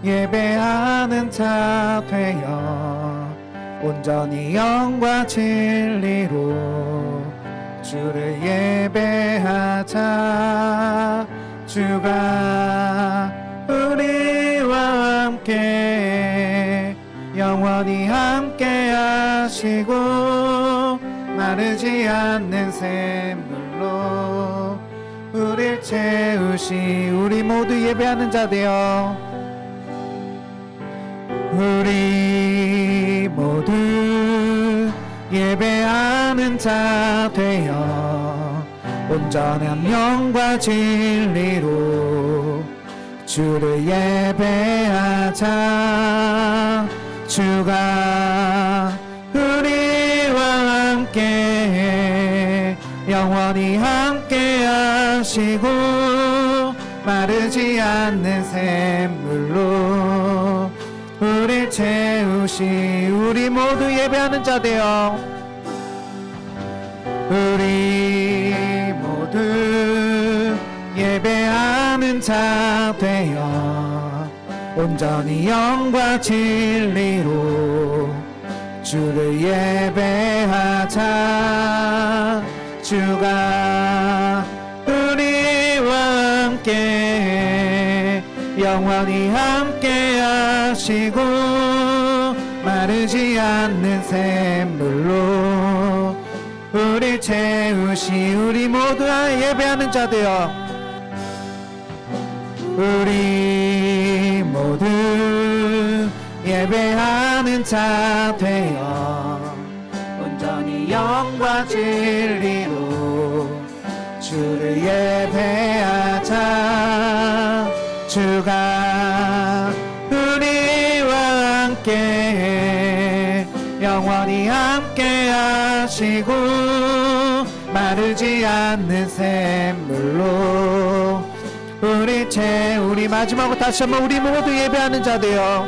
예배하는 자 되어 온전히 영과 진리로 주를 예배하자. 주가 우리와 함께 영원히 함께 하시고 마르지 않는 샘물로 우릴 채우시. 우리 모두 예배하는 자 되어 우리 모두 예배하는 자 되어 온전한 영과 진리로 주를 예배하자. 주가 우리와 함께 영원히 함께 하시고 마르지 않는 샘물로 우릴 채우시. 우리 모두 예배하는 자 되어 우리 모두 예배하는 자 되어 온전히 영과 진리로 주를 예배하자. 주가 우리와 함께 영원히 함께 하시고 마르지 않는 샘물로 우릴 채우시. 우리 모두 예배하는 자 되어 우리 모두 예배하는 자 되어 온전히 영과 진리로 주를 예배하자. 주가 우리와 함께 영원히 함께 하시고 마르지 않는 샘물로 우리 우리 마지막으로 다시 한번 우리 모두 예배하는 자 되어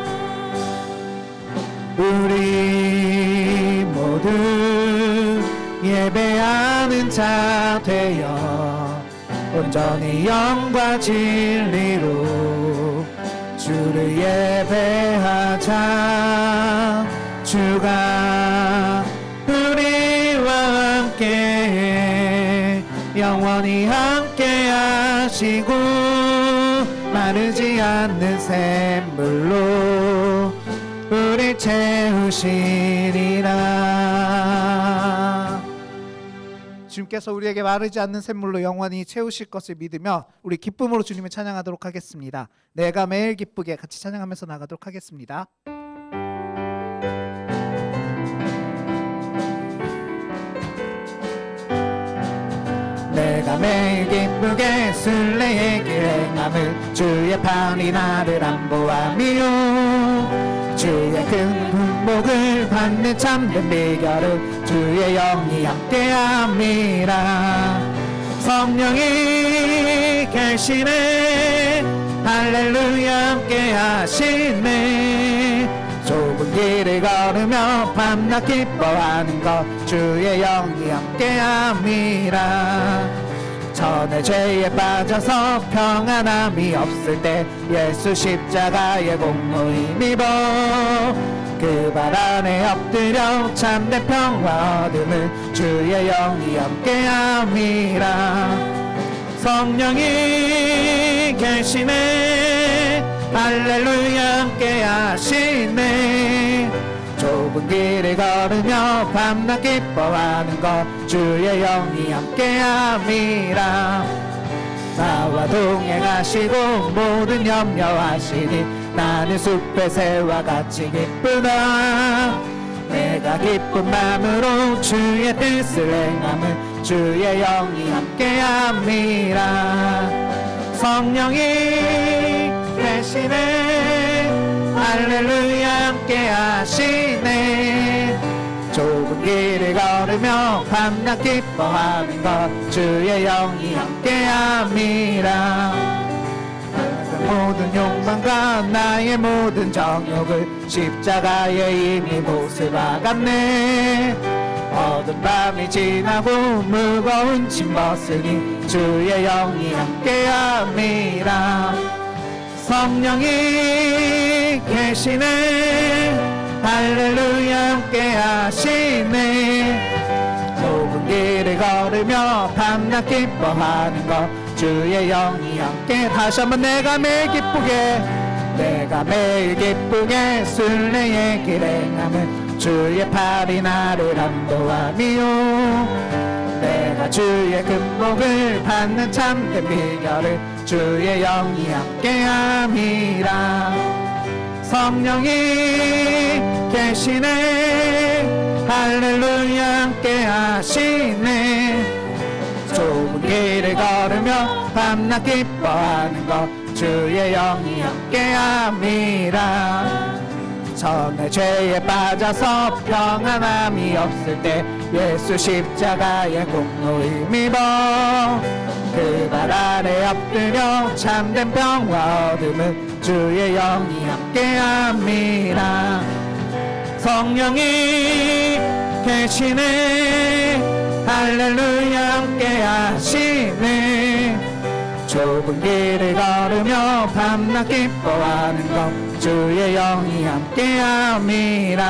우리 모두 예배하는 자 되어 온전히 영과 진리로 주를 예배하자. 주가 우리와 함께 영원히 함께 하시고 마르지 않는 샘물로 우릴 채우시리라. 주님께서 우리에게 마르지 않는 샘물로 영원히 채우실 것을 믿으며 우리 기쁨으로 주님을 찬양하도록 하겠습니다. 내가 매일 기쁘게 같이 찬양하면서 나가도록 하겠습니다. 내가 매일 기쁘게 순례의 길 행함을 주의 팔이 나를 안보하며 주의 큰 분복을 받는 참된 비결은 주의 영이 함께함이라. 성령이 계시네 할렐루야 함께하시네. 좁은 길을 걸으며 밤낮 기뻐하는 것 주의 영이 함께함이라. 전에 죄에 빠져서 평안함이 없을 때 예수 십자가의 공로 힘입어 그 발 안에 엎드려 참된 평화 얻음을 주의 영이 함께함이라. 성령이 계시네 할렐루야 함께하시네. 좁은 길을 걸으며 밤낮 기뻐하는 것 주의 영이 함께함이라. 나와 동행하시고 모든 염려하시니 나는 숲의 새와 같이 기쁘다. 내가 기쁜 마음으로 주의 뜻을 행함은 주의 영이 함께함이라. 성령이 계시네 할렐루야 함께하시네. 좁은 길을 걸으며 밤낮 기뻐하는 것 주의 영이 함께함이라. 모든 욕망과 나의 모든 정욕을 십자가에 이미 못을 박았네. 어두운 밤이 지나고 무거운 짐 벗으니 주의 영이 함께함이라. 성령이 계시네 할렐루야 함께 하시네 좁은 길을 걸으며 밤낮 기뻐하는 것 주의 영이 함께 다시 한번 내가 매일 기쁘게 순례의 길 행함은 주의 팔이 나를 안보함이요 내가 주의 금복을 받는 참된 비결을 주의 영이 함께함이라 성령이 계시네 할렐루야 함께 하시네 좁은 길을 걸으며 밤낮 기뻐하는 것 주의 영이 함께함이라 전에 죄에 빠져서 평안함이 없을 때 예수 십자가의 공로를 믿어 그 발 아래 엎드려 참된 평화 얻음은 주의 영이 함께함이라 성령이 계시네 할렐루야 함께 하시네 좁은 길을 걸으며 밤낮 기뻐하는 것 주의 영이 함께함이라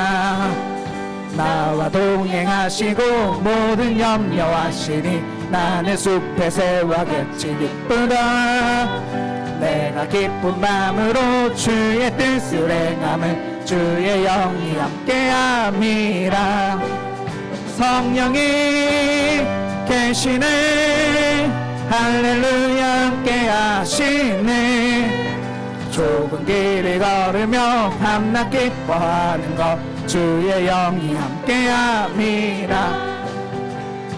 나와 동행하시고 모든 염려하시니 나는 숲에 새와 같이 기쁘다 내가 기쁜 마음으로 주의 뜻을 행함은 주의 영이 함께함이라 성령이 계시네 할렐루야 함께 하시네 좁은 길을 걸으며 밤낮 기뻐하는 것 주의 영이 함께함이라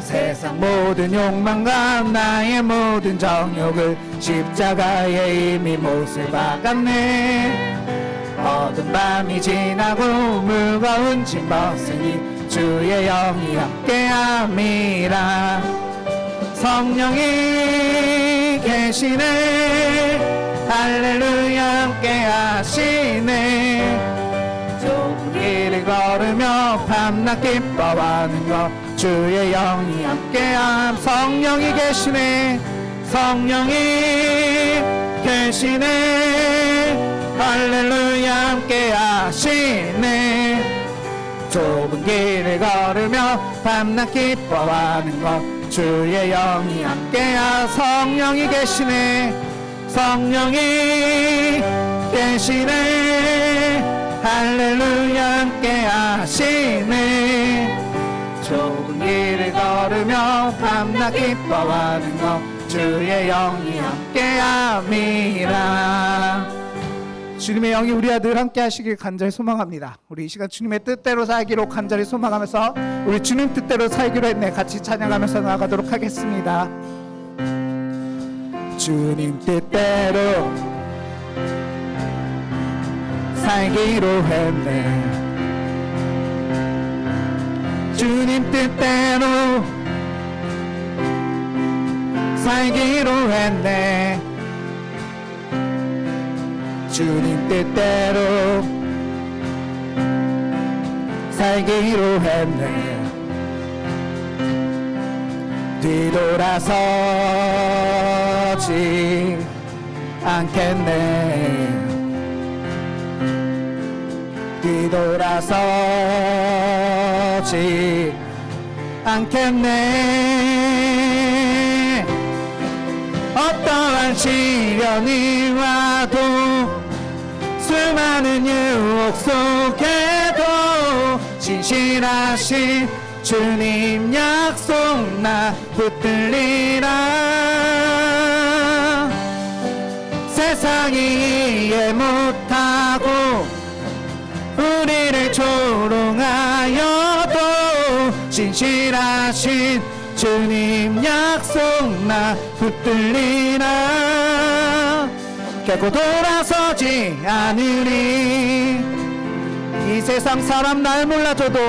세상 모든 욕망과 나의 모든 정욕을 십자가에 이미 못을 박았네 어두운 밤이 지나고 무거운 짐 벗으니 주의 영이 함께함이라 성령이 계시네 할렐루야 함께 하시네 좁은 길을 걸으며 밤낮 기뻐하는 것 주의 영이 함께함 성령이 계시네 성령이 계시네 할렐루야 함께 하시네 좁은 길을 걸으며 밤낮 기뻐하는 것 주의 영이 함께하 성령이 계시네 성령이 계시네 할렐루야 함께 하시네 좁은 길을 걸으며 밤낮 기뻐하는 것 주의 영이 함께함이라 주님의 영이 우리와 늘 함께 하시길 간절히 소망합니다. 우리 이 시간 주님의 뜻대로 살기로 간절히 소망하면서 우리 주님 뜻대로 살기로 했네 같이 찬양하면서 나아가도록 하겠습니다. 주님 뜻대로 살기로 했네 주님 뜻대로 살기로 했네 주님 뜻대로 살기로 했네 뒤돌아서지 않겠네 뒤돌아서지 않겠네 어떠한 시련이 와도 수많은 유혹 속에도 진실하신 주님 약속 나 붙들리라 세상이 이해 못하고 우리를 조롱하여도 진실하신 주님 약속 나 붙들리라 결코 돌아서지 않으리 이 세상 사람 날 몰라줘도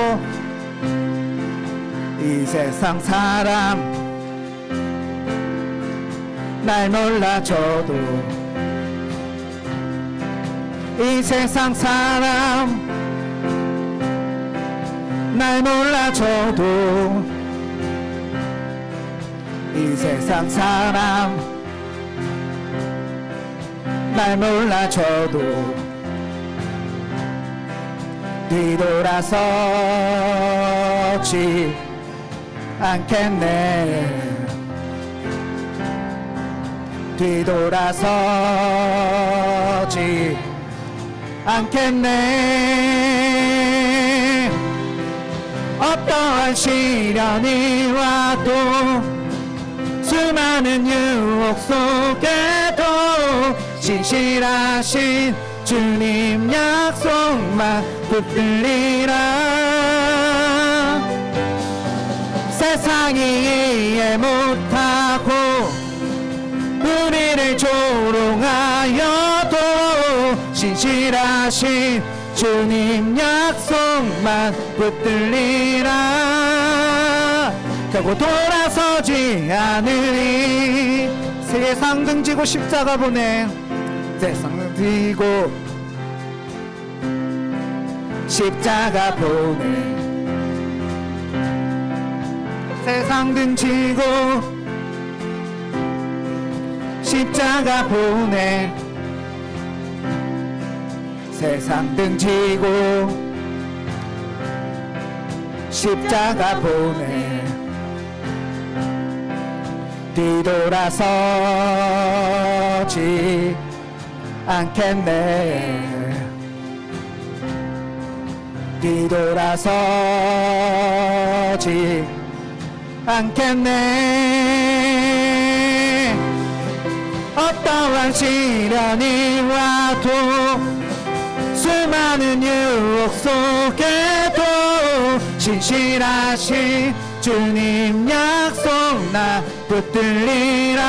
이 세상 사람 날 몰라줘도 이 세상 사람 날 몰라줘도 이 세상 사람 날 몰라줘도 뒤돌아서지 않겠네. 뒤돌아서지 않겠네. 어떠한 시련이 와도 수많은 유혹 속에도 신실하신 주님 약속만 붙들리라. 세상이 이해 못하고 우리를 조롱하여도 신실하신 주님 약속만 붙들리라. 결국 돌아서지 않으리. 세상 등지고 십자가 보내. 세상 등지고 십자가 보내. 세상 등지고 십자가 보내. 세상 등지고 십자가 보내. 뒤돌아서지 않겠네. 뒤돌아서지 않겠네. 어떠한 시련이 와도 수많은 유혹 속에도 신실하신 주님 약속 나 붙들리라.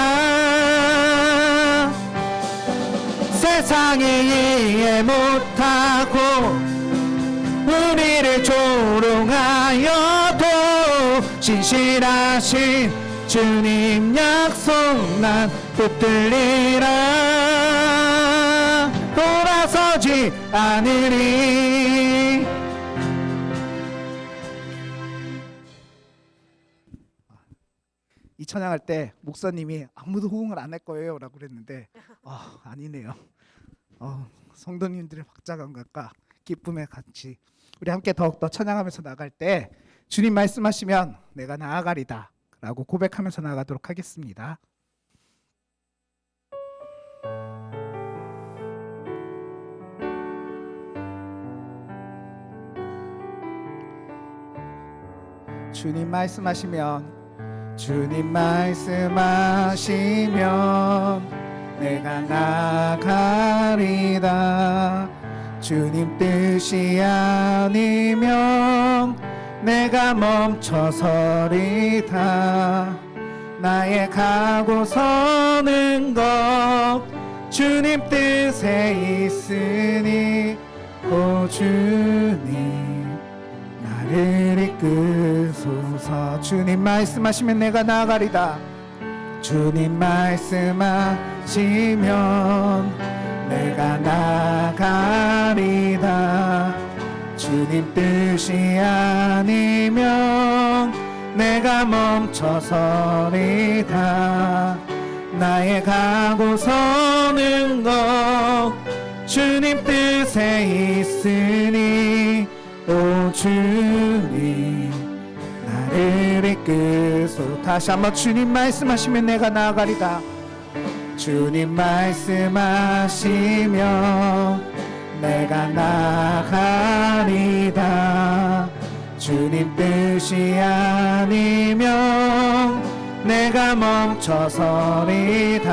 세상이 이해 못하고 우리를 조롱하여도 신실하신 주님 약속 난 붙들리라. 돌아서지 않으리. 이 찬양할 때 목사님이 아무도 호응을 안 할 거예요 라고 그랬는데 아니네요. 성도님들의 박자감각과 기쁨에 같이 우리 함께 더욱더 찬양하면서 나갈 때 주님 말씀하시면 내가 나아가리다 라고 고백하면서 나가도록 하겠습니다. 주님 말씀하시면 주님 말씀하시면 내가 나가리다. 주님 뜻이 아니면 내가 멈춰서리다. 나의 가고 서는 것 주님 뜻에 있으니 오 주님 나를 이끄소서. 주님 말씀하시면 내가 나가리다. 주님 말씀하시면 내가 나가리다. 주님 뜻이 아니면 내가 멈춰서리다. 나의 가고 서는 것 주님 뜻에 있으니 오 주님 나를 이끄소. 다시 한번 주님 말씀하시면 내가 나아가리다. 주님 말씀하시면 내가 나아가리다. 주님 뜻이 아니면 내가 멈춰서리다.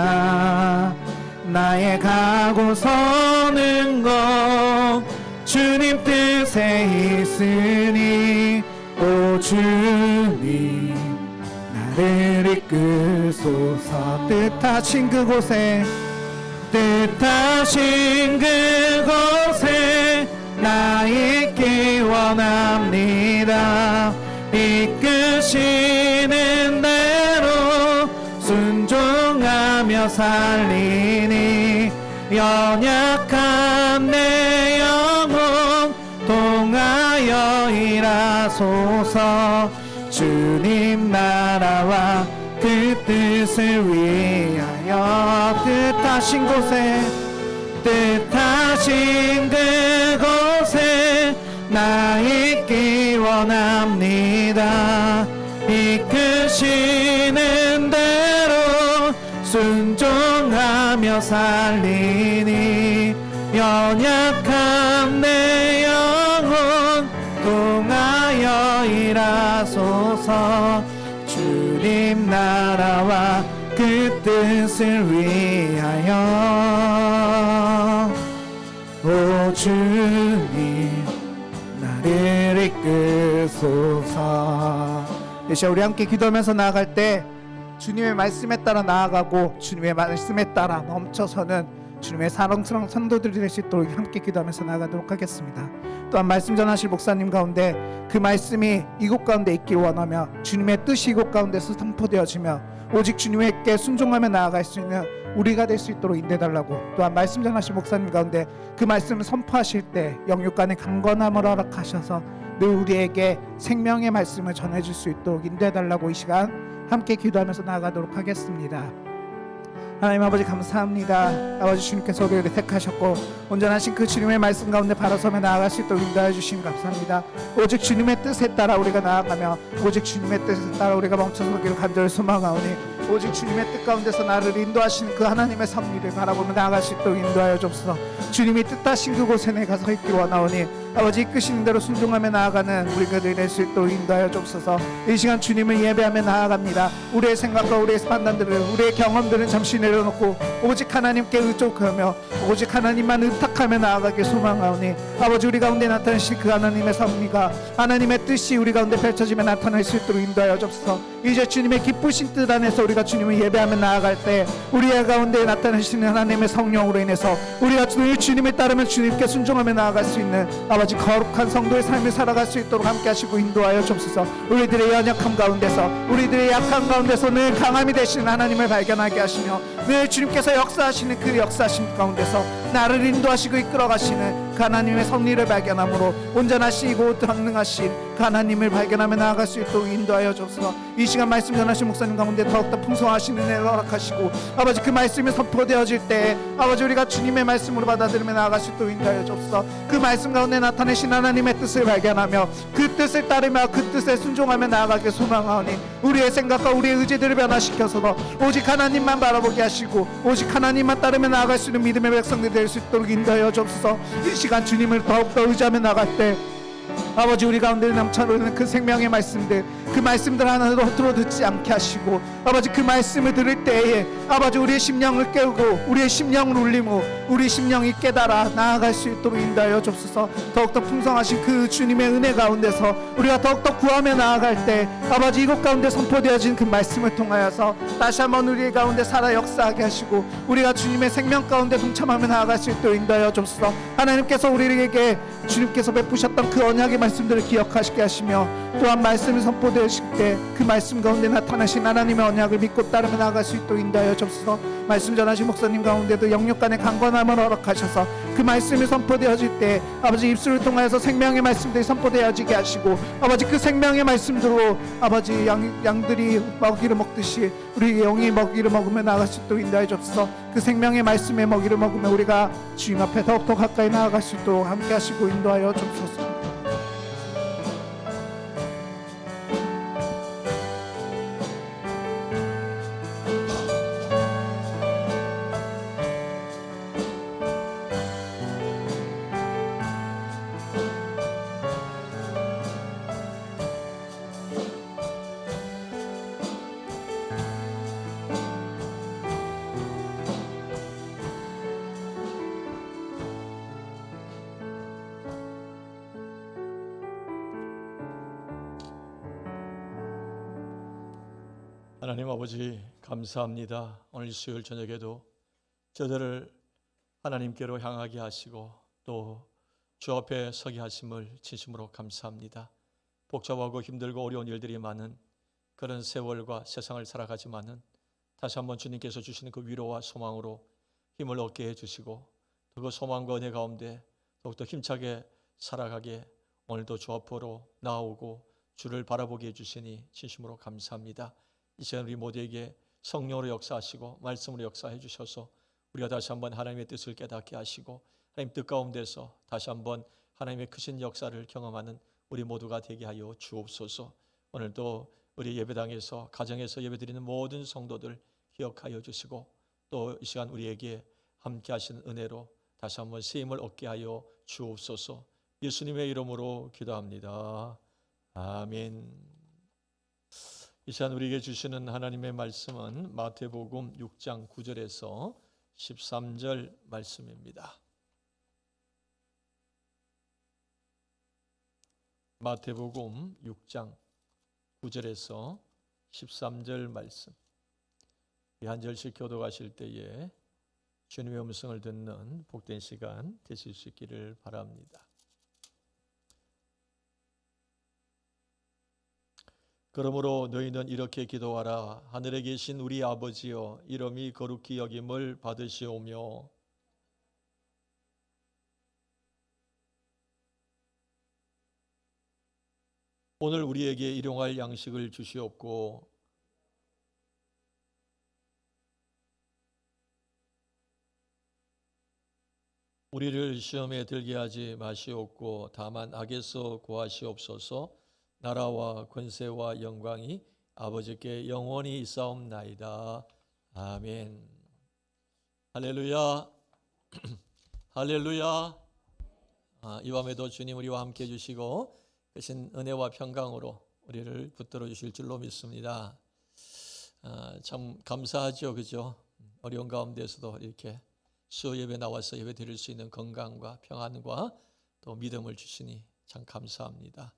나의 가고 서는 것 주님 뜻에 있으니 오 주님 나를 이끄소서. 뜻하신 그곳에 나 있기 원합니다. 이끄시는 대로 순종하며 살리니 연약한 내 영혼 통하여 일하소서. 주님 나라와 그 뜻을 위하여 뜻하신 곳에 나 원합니다. 이끄시는 대로 순종하며 살리니 연약한 내 영혼 통하여 일하소서. 주님 나라와 그 뜻을 위하여 오 주님 나를 이끄소서. 이 시간 우리 함께 기도하면서 나아갈 때 주님의 말씀에 따라 나아가고 주님의 말씀에 따라 멈춰서는 주님의 사랑스러운 성도들이 될 수 있도록 함께 기도하면서 나아가도록 하겠습니다. 또한 말씀 전하실 목사님 가운데 그 말씀이 이곳 가운데 있길 원하며 주님의 뜻이 이곳 가운데서 선포되어지며 오직 주님께 순종하며 나아갈 수 있는 우리가 될 수 있도록 인도해달라고, 또한 말씀 전하실 목사님 가운데 그 말씀을 선포하실 때 영육 간의 강건함을 허락하셔서 늘 우리에게 생명의 말씀을 전해줄 수 있도록 인도해달라고 이 시간 함께 기도하면서 나아가도록 하겠습니다. 하나님 아버지 감사합니다. 아버지 주님께서 우리를 택하셨고 온전하신 그 주님의 말씀 가운데 바라서며 나아갈 수 있도록 인도해 주시니 감사합니다. 오직 주님의 뜻에 따라 우리가 나아가며 오직 주님의 뜻에 따라 우리가 멈춰서기를 간절히 소망하오니 오직 주님의 뜻 가운데서 나를 인도하시는 그 하나님의 섭리를 바라보며 나아갈 수 있도록 인도하여 주옵소서. 주님이 뜻하신 그곳에 내가 서 있길 원하오니 아버지 이끄시는 대로 순종하며 나아가는 우리가 될 수 있도록 인도하여 주옵소서. 이 시간 주님을 예배하며 나아갑니다. 우리의 생각과 우리의 판단들을 우리의 경험들은 잠시 내려놓고 오직 하나님께 의존하며 오직 하나님만 의탁하며 나아가길 소망하오니 아버지 우리 가운데 나타나실 그 하나님의 섭리가 하나님의 뜻이 우리 가운데 펼쳐지며 나타날 수 있도록 인도하여 주옵소서. 이제 주님의 기쁘신 뜻 안에서 우리가 주님을 예배하며 나아갈 때 우리의 가운데 나타나시는 하나님의 성령으로 인해서 우리가 늘 주님을 따르며 주님께 순종하며 나아갈 수 있는 아버지 거룩한 성도의 삶을 살아갈 수 있도록 함께 하시고 인도하여 주옵소서. 우리들의 연약함 가운데서 우리들의 약함 가운데서 늘 강함이 되시는 하나님을 발견하게 하시며 늘 주님께서 역사하시는 그 역사하심 가운데서 나를 인도하시고 이끌어가시는 그 하나님의 섭리를 발견함으로 온전하시고 강능하신 그 하나님을 발견하며 나아갈 수 있도록 인도하여 주옵소서. 이 시간 말씀 전하신 목사님 가운데 더욱더 풍성하신 은혜를 허락하시고 아버지 그 말씀이 선포되어질 때 아버지 우리가 주님의 말씀으로 받아들이며 나아갈 수 있도록 인도하여 주옵소서. 그 말씀 가운데 나타내신 하나님의 뜻을 발견하며 그 뜻을 따르며 그 뜻에 순종하며 나아가길 소망하오니 우리의 생각과 우리의 의지들을 변화시켜서 오직 하나님만 바라보게 하시고 오직 하나님만 따르며 나아갈 수 있는 믿음의 백성들이 될 수 있도록 인도하여 주옵소서. 이 시간 주님을 더욱더 의지하며 나갈 때 아버지 우리 가운데 넘쳐흐르는 그 생명의 말씀들 그 말씀들 하나도 허투루 듣지 않게 하시고 아버지 그 말씀을 들을 때에 아버지 우리의 심령을 깨우고 우리의 심령을 울리고 우리 심령이 깨달아 나아갈 수 있도록 인도하여 주옵소서. 더욱더 풍성하신 그 주님의 은혜 가운데서 우리가 더욱더 구하며 나아갈 때 아버지 이곳 가운데 선포되어진 그 말씀을 통하여서 다시 한번 우리 가운데 살아 역사하게 하시고 우리가 주님의 생명 가운데 동참하며 나아갈 수 있도록 인도하여 주옵소서. 하나님께서 우리에게 주님께서 베푸셨던 그 언약의 말씀들을 기억하시게 하시며 또한 말씀이 선포되실 때 그 말씀 가운데 나타나신 하나님의 언약을 믿고 따르며 나아갈 수 있도록 인도하여 주옵소서. 말씀 전하신 목사님 가운데도 영육 간의 강건함을 허락하셔서 그 말씀이 선포되어질 때 아버지 입술을 통하여서 생명의 말씀들이 선포되어지게 하시고 아버지 그 생명의 말씀들로 아버지 양들이 먹이를 먹듯이 우리 영이 먹이를 먹으며 나아갈 수 있도록 인도하여 주옵소서. 그 생명의 말씀의 먹이를 먹으며 우리가 주님 앞에 더욱더 가까이 나아갈 수 있도록 함께 하시고 인도하여 주옵소서. 하나님 아버지 감사합니다. 오늘 수요일 저녁에도 저들을 하나님께로 향하게 하시고 또 주 앞에 서게 하심을 진심으로 감사합니다. 복잡하고 힘들고 어려운 일들이 많은 그런 세월과 세상을 살아가지만은 다시 한번 주님께서 주시는 그 위로와 소망으로 힘을 얻게 해주시고 또 그 소망과 은혜 가운데 더욱더 힘차게 살아가게 오늘도 주 앞으로 나오고 주를 바라보게 해주시니 진심으로 감사합니다. 이 시간 우리 모두에게 성령으로 역사하시고 말씀으로 역사해 주셔서 우리가 다시 한번 하나님의 뜻을 깨닫게 하시고 하나님 뜻 가운데서 다시 한번 하나님의 크신 역사를 경험하는 우리 모두가 되게 하여 주옵소서. 오늘도 우리 예배당에서 가정에서 예배드리는 모든 성도들 기억하여 주시고 또 이 시간 우리에게 함께 하신 은혜로 다시 한번 쓰임을 얻게 하여 주옵소서. 예수님의 이름으로 기도합니다. 아멘. 이 시간 우리에게 주시는 하나님의 말씀은 마태복음 6장 9절에서 13절 말씀입니다. 마태복음 6장 9절에서 13절 말씀. 한 절씩 교독하실 때에 주님의 음성을 듣는 복된 시간 되실 수 있기를 바랍니다. 그러므로 너희는 이렇게 기도하라. 하늘에 계신 우리 아버지여, 이름이 거룩히 여김을 받으시오며 오늘 우리에게 일용할 양식을 주시옵고 우리를 시험에 들게 하지 마시옵고 다만 악에서 구하시옵소서. 나라와 권세와 영광이 아버지께 영원히 있사옵나이다. 아멘. 할렐루야. 할렐루야. 이 밤에도 주님 우리와 함께 해주시고 크신 은혜와 평강으로 우리를 붙들어 주실 줄로 믿습니다. 참 감사하죠, 그죠? 어려운 가운데서도 이렇게 수요 예배 나와서 예배 드릴 수 있는 건강과 평안과 또 믿음을 주시니 참 감사합니다.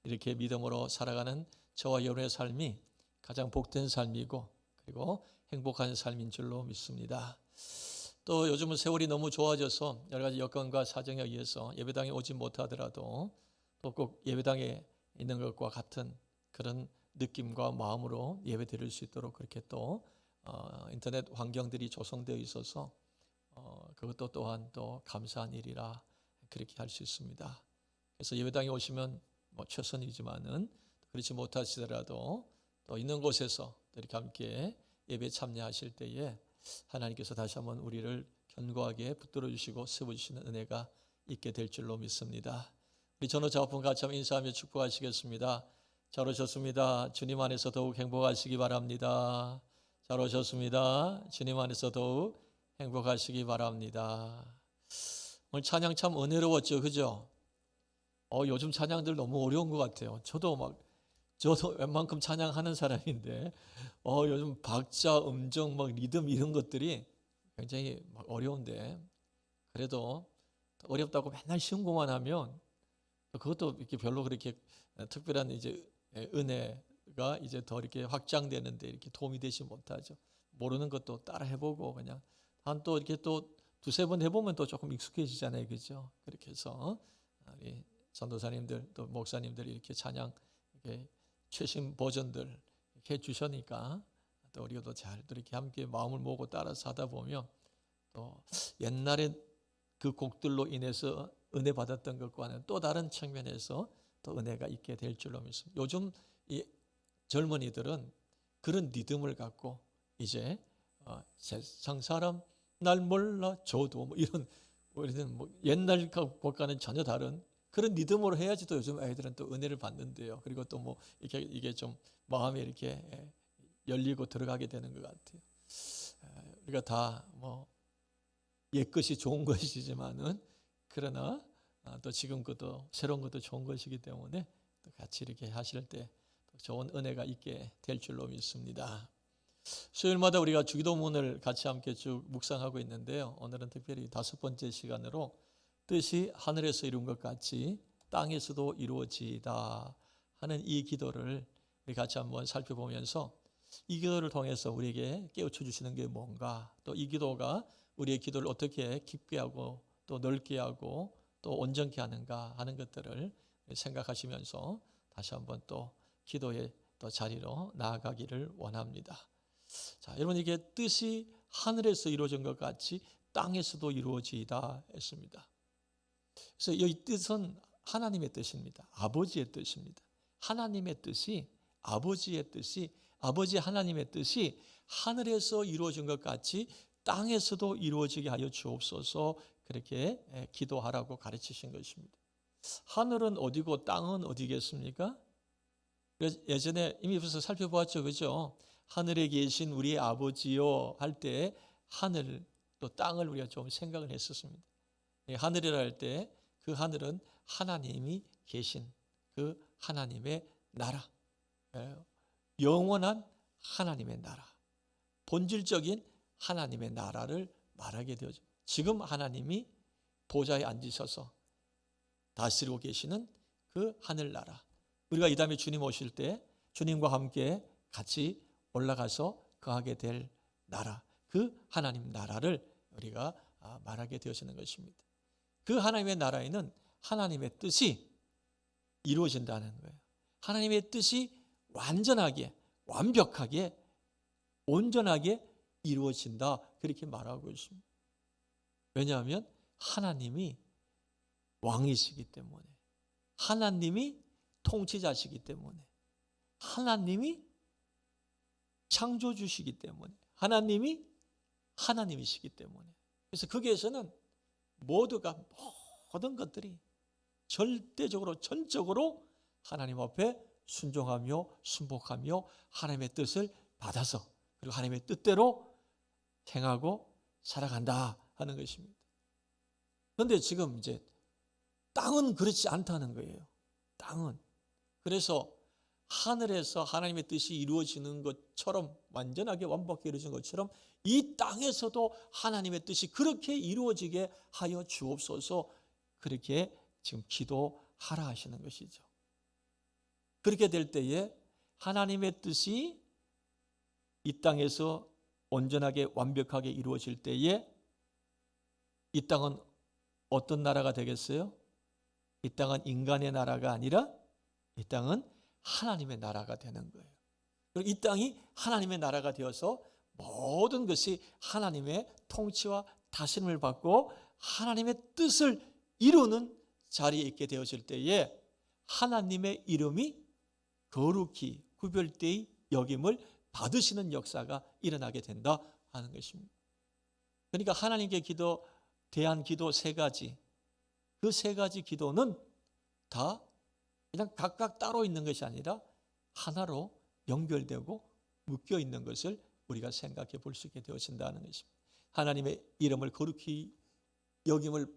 이렇게 믿음으로 살아가는 저와 여러분의 삶이 가장 복된 삶이고 그리고 행복한 삶인 줄로 믿습니다. 또 요즘은 세월이 너무 좋아져서 여러 가지 여건과 사정에 의해서 예배당에 오지 못하더라도 또 꼭 예배당에 있는 것과 같은 그런 느낌과 마음으로 예배 드릴 수 있도록 그렇게 또 인터넷 환경들이 조성되어 있어서 그것도 또한 또 감사한 일이라 그렇게 할 수 있습니다. 그래서 예배당에 오시면 뭐 최선이지만은 그렇지 못하시더라도 또 있는 곳에서 이렇게 함께 예배 참여하실 때에 하나님께서 다시 한번 우리를 견고하게 붙들어 주시고 세워 주시는 은혜가 있게 될 줄로 믿습니다. 우리 전후 작업분 같이 한번 인사하며 축복하시겠습니다. 잘 오셨습니다. 주님 안에서 더욱 행복하시기 바랍니다. 잘 오셨습니다. 주님 안에서 더욱 행복하시기 바랍니다. 오늘 찬양 참 은혜로웠죠, 그죠? 요즘 찬양들 너무 어려운 것 같아요. 저도 웬만큼 찬양하는 사람인데, 요즘 박자, 음정, 리듬 이런 것들이 굉장히 어려운데, 그래도 어렵다고 맨날 쉬운 것만 하면 그것도 이렇게 별로 그렇게 특별한 이제 은혜가 이제 더 이렇게 확장되는데 이렇게 도움이 되지 못하죠. 모르는 것도 따라 해보고 그냥 한 또 이렇게 또 두세 번 해보면 또 조금 익숙해지잖아요, 그죠? 그렇게 해서 우리 전도사님들 또 목사님들이 이렇게 찬양 이렇게 최신 버전들 이렇게 해주시니까 또 우리가 또 잘 또 이렇게 함께 마음을 모으고 따라서 하다 보면 또 옛날에 그 곡들로 인해서 은혜 받았던 것과는 또 다른 측면에서 또 은혜가 있게 될 줄로 믿습니다. 요즘 이 젊은이들은 그런 리듬을 갖고 이제 세상 사람 날 몰라줘도 이런 옛날 것과는 전혀 다른 그런 리듬으로 해야지 또 요즘 아이들은 또 은혜를 받는데요. 그리고 또 이게 좀 마음에 이렇게 열리고 들어가게 되는 것 같아요. 우리가 다 옛것이 좋은 것이지만은 그러나 또 지금 것도 새로운 것도 좋은 것이기 때문에 또 같이 이렇게 하실 때 좋은 은혜가 있게 될 줄로 믿습니다. 수요일마다 우리가 주기도문을 같이 함께 쭉 묵상하고 있는데요. 오늘은 특별히 5번째 시간으로 뜻이 하늘에서 이룬 것 같이 땅에서도 이루어지이다 하는 이 기도를 우리 같이 한번 살펴보면서 이 기도를 통해서 우리에게 깨우쳐 주시는 게 뭔가, 또 이 기도가 우리의 기도를 어떻게 깊게 하고 또 넓게 하고 또 온전케 하는가 하는 것들을 생각하시면서 다시 한번 또 기도의 또 자리로 나아가기를 원합니다. 자, 여러분, 이게 뜻이 하늘에서 이루어진 것 같이 땅에서도 이루어지이다 했습니다. 그래서 이 뜻은 하나님의 뜻입니다. 아버지의 뜻입니다. 하나님의 뜻이 아버지의 뜻이 아버지 하나님의 뜻이 하늘에서 이루어진 것 같이 땅에서도 이루어지게 하여 주옵소서 그렇게 기도하라고 가르치신 것입니다. 하늘은 어디고 땅은 어디겠습니까? 예전에 이미 벌써 살펴보았죠, 그죠? 하늘에 계신 우리 아버지요 할 때 하늘 또 땅을 우리가 좀 생각을 했었습니다. 하늘이라 할 때 그 하늘은 하나님이 계신 그 하나님의 나라, 영원한 하나님의 나라, 본질적인 하나님의 나라를 말하게 되죠. 지금 하나님이 보좌에 앉으셔서 다스리고 계시는 그 하늘나라, 우리가 이 다음에 주님 오실 때 주님과 함께 같이 올라가서 거하게 될 나라, 그 하나님 나라를 우리가 말하게 되어지는 것입니다. 그 하나님의 나라에는 하나님의 뜻이 이루어진다는 거예요. 하나님의 뜻이 완전하게, 완벽하게, 온전하게 이루어진다, 그렇게 말하고 있습니다. 왜냐하면 하나님이 왕이시기 때문에, 하나님이 통치자시기 때문에, 하나님이 창조주시기 때문에, 하나님이 하나님이시기 때문에. 그래서 거기에서는 모두가, 모든 것들이 절대적으로, 전적으로 하나님 앞에 순종하며 순복하며 하나님의 뜻을 받아서, 그리고 하나님의 뜻대로 행하고 살아간다 하는 것입니다. 그런데 지금 이제 땅은 그렇지 않다는 거예요. 땅은. 그래서 하늘에서 하나님의 뜻이 이루어지는 것처럼, 완전하게 완벽하게 이루어진 것처럼 이 땅에서도 하나님의 뜻이 그렇게 이루어지게 하여 주옵소서, 그렇게 지금 기도하라 하시는 것이죠. 그렇게 될 때에 하나님의 뜻이 이 땅에서 온전하게 완벽하게 이루어질 때에 이 땅은 어떤 나라가 되겠어요? 이 땅은 인간의 나라가 아니라 이 땅은 하나님의 나라가 되는 거예요. 그리고 이 땅이 하나님의 나라가 되어서 모든 것이 하나님의 통치와 다스림을 받고 하나님의 뜻을 이루는 자리에 있게 되어질 때에 하나님의 이름이 거룩히 구별되이 여김을 받으시는 역사가 일어나게 된다 하는 것입니다. 그러니까 하나님께 대한 기도 세 가지, 그 세 가지 기도는 다 그냥 각각 따로 있는 것이 아니라 하나로 연결되고 묶여 있는 것을 우리가 생각해 볼 수 있게 되어진다는 것입니다. 하나님의 이름을 거룩히 여김을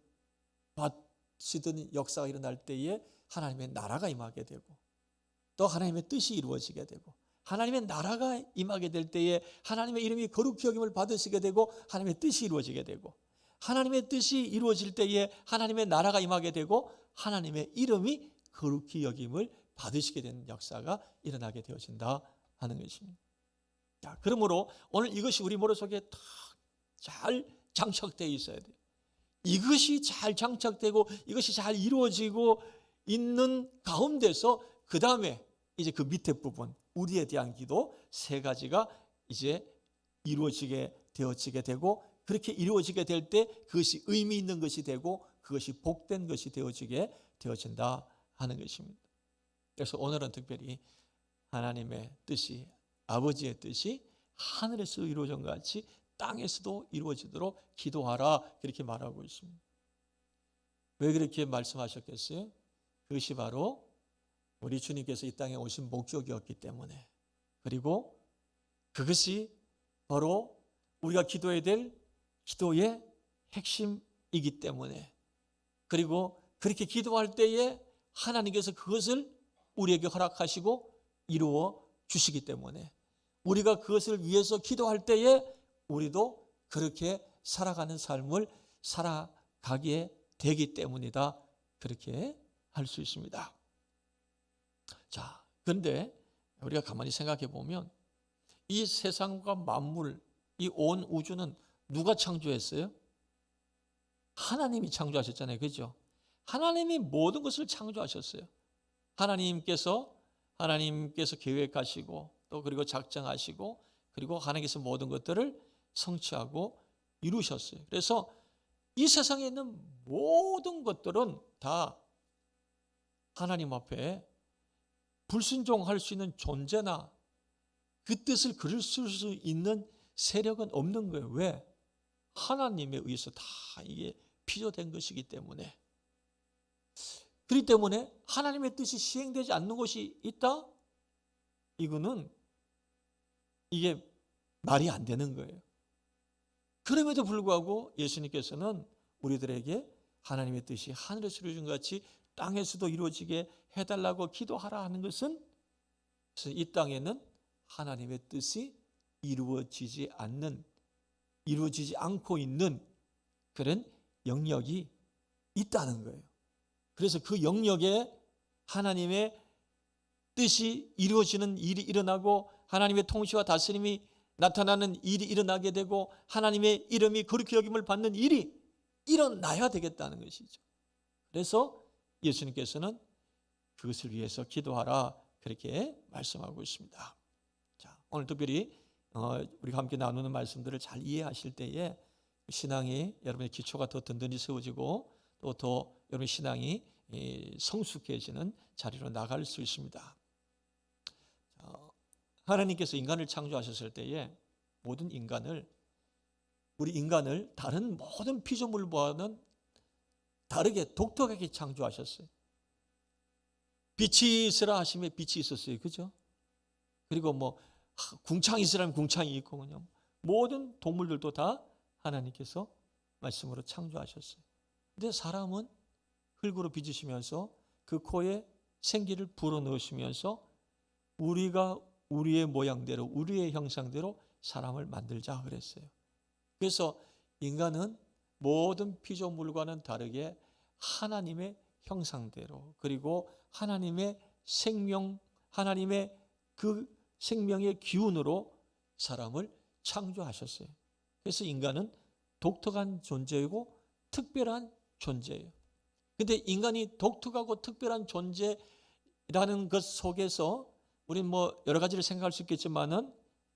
받으시던 역사가 일어날 때에 하나님의 나라가 임하게 되고, 또 하나님의 뜻이 이루어지게 되고, 하나님의 나라가 임하게 될 때에 하나님의 이름이 거룩히 여김을 받으시게 되고 하나님의 뜻이 이루어지게 되고, 하나님의 뜻이 이루어질 때에 하나님의 나라가 임하게 되고 하나님의 이름이 거룩히 여김을 받으시게 되는 역사가 일어나게 되어진다 하는 것입니다. 자, 그러므로 오늘 이것이 우리 머릿속에 잘 장착되어 있어야 돼요. 이것이 잘 장착되고 이것이 잘 이루어지고 있는 가운데서 그 다음에 이제 그 밑에 부분, 우리에 대한 기도 세 가지가 이제 이루어지게 되어지게 되고, 그렇게 이루어지게 될 때 그것이 의미 있는 것이 되고 그것이 복된 것이 되어진다 하는 것입니다. 그래서 오늘은 특별히 하나님의 뜻이, 아버지의 뜻이 하늘에서 이루어진 것 같이 땅에서도 이루어지도록 기도하라, 그렇게 말하고 있습니다. 왜 그렇게 말씀하셨겠어요? 그것이 바로 우리 주님께서 이 땅에 오신 목적이었기 때문에, 그리고 그것이 바로 우리가 기도해야 될 기도의 핵심이기 때문에, 그리고 그렇게 기도할 때에 하나님께서 그것을 우리에게 허락하시고 이루어 주시기 때문에, 우리가 그것을 위해서 기도할 때에 우리도 그렇게 살아가는 삶을 살아가게 되기 때문이다, 그렇게 할 수 있습니다. 자, 그런데 우리가 가만히 생각해 보면 이 세상과 만물, 이 온 우주는 누가 창조했어요? 하나님이 창조하셨잖아요, 그렇죠? 하나님이 모든 것을 창조하셨어요. 하나님께서 계획하시고 또 그리고 작정하시고, 그리고 하나님께서 모든 것들을 성취하고 이루셨어요. 그래서 이 세상에 있는 모든 것들은 다 하나님 앞에 불순종할 수 있는 존재나 그 뜻을 그릴 수 있는 세력은 없는 거예요. 왜? 하나님에 의해서 다 이게 피조된 것이기 때문에. 그렇기 때문에 하나님의 뜻이 시행되지 않는 곳이 있다? 이거는 이게 말이 안 되는 거예요. 그럼에도 불구하고 예수님께서는 우리들에게 하나님의 뜻이 하늘에서 이루어진 것 같이 땅에서도 이루어지게 해달라고 기도하라 하는 것은 이 땅에는 하나님의 뜻이 이루어지지 않고 있는 그런 영역이 있다는 거예요. 그래서 그 영역에 하나님의 뜻이 이루어지는 일이 일어나고 하나님의 통치와 다스림이 나타나는 일이 일어나게 되고 하나님의 이름이 거룩히 여김을 받는 일이 일어나야 되겠다는 것이죠. 그래서 예수님께서는 그것을 위해서 기도하라 그렇게 말씀하고 있습니다. 자, 오늘 특별히 우리가 함께 나누는 말씀들을 잘 이해하실 때에 신앙이 여러분의 기초가 더 든든히 세워지고 또 더 여러분의 신앙이 성숙해지는 자리로 나갈 수 있습니다. 하나님께서 인간을 창조하셨을 때에 우리 인간을 다른 모든 피조물과는 다르게 독특하게 창조하셨어요. 빛이 있으라 하시면 빛이 있었어요. 그죠? 그리고 뭐 궁창이 있으라면 궁창이 있고 그냥 모든 동물들도 다 하나님께서 말씀으로 창조하셨어요. 근데 사람은 흙으로 빚으시면서 그 코에 생기를 불어넣으시면서 우리가 우리의 모양대로 우리의 형상대로 사람을 만들자 그랬어요. 그래서 인간은 모든 피조물과는 다르게 하나님의 형상대로 그리고 하나님의 생명, 하나님의 그 생명의 기운으로 사람을 창조하셨어요. 그래서 인간은 독특한 존재이고 특별한 존재예요. 근데 인간이 독특하고 특별한 존재라는 것 속에서 우리는 뭐 여러 가지를 생각할 수 있겠지만은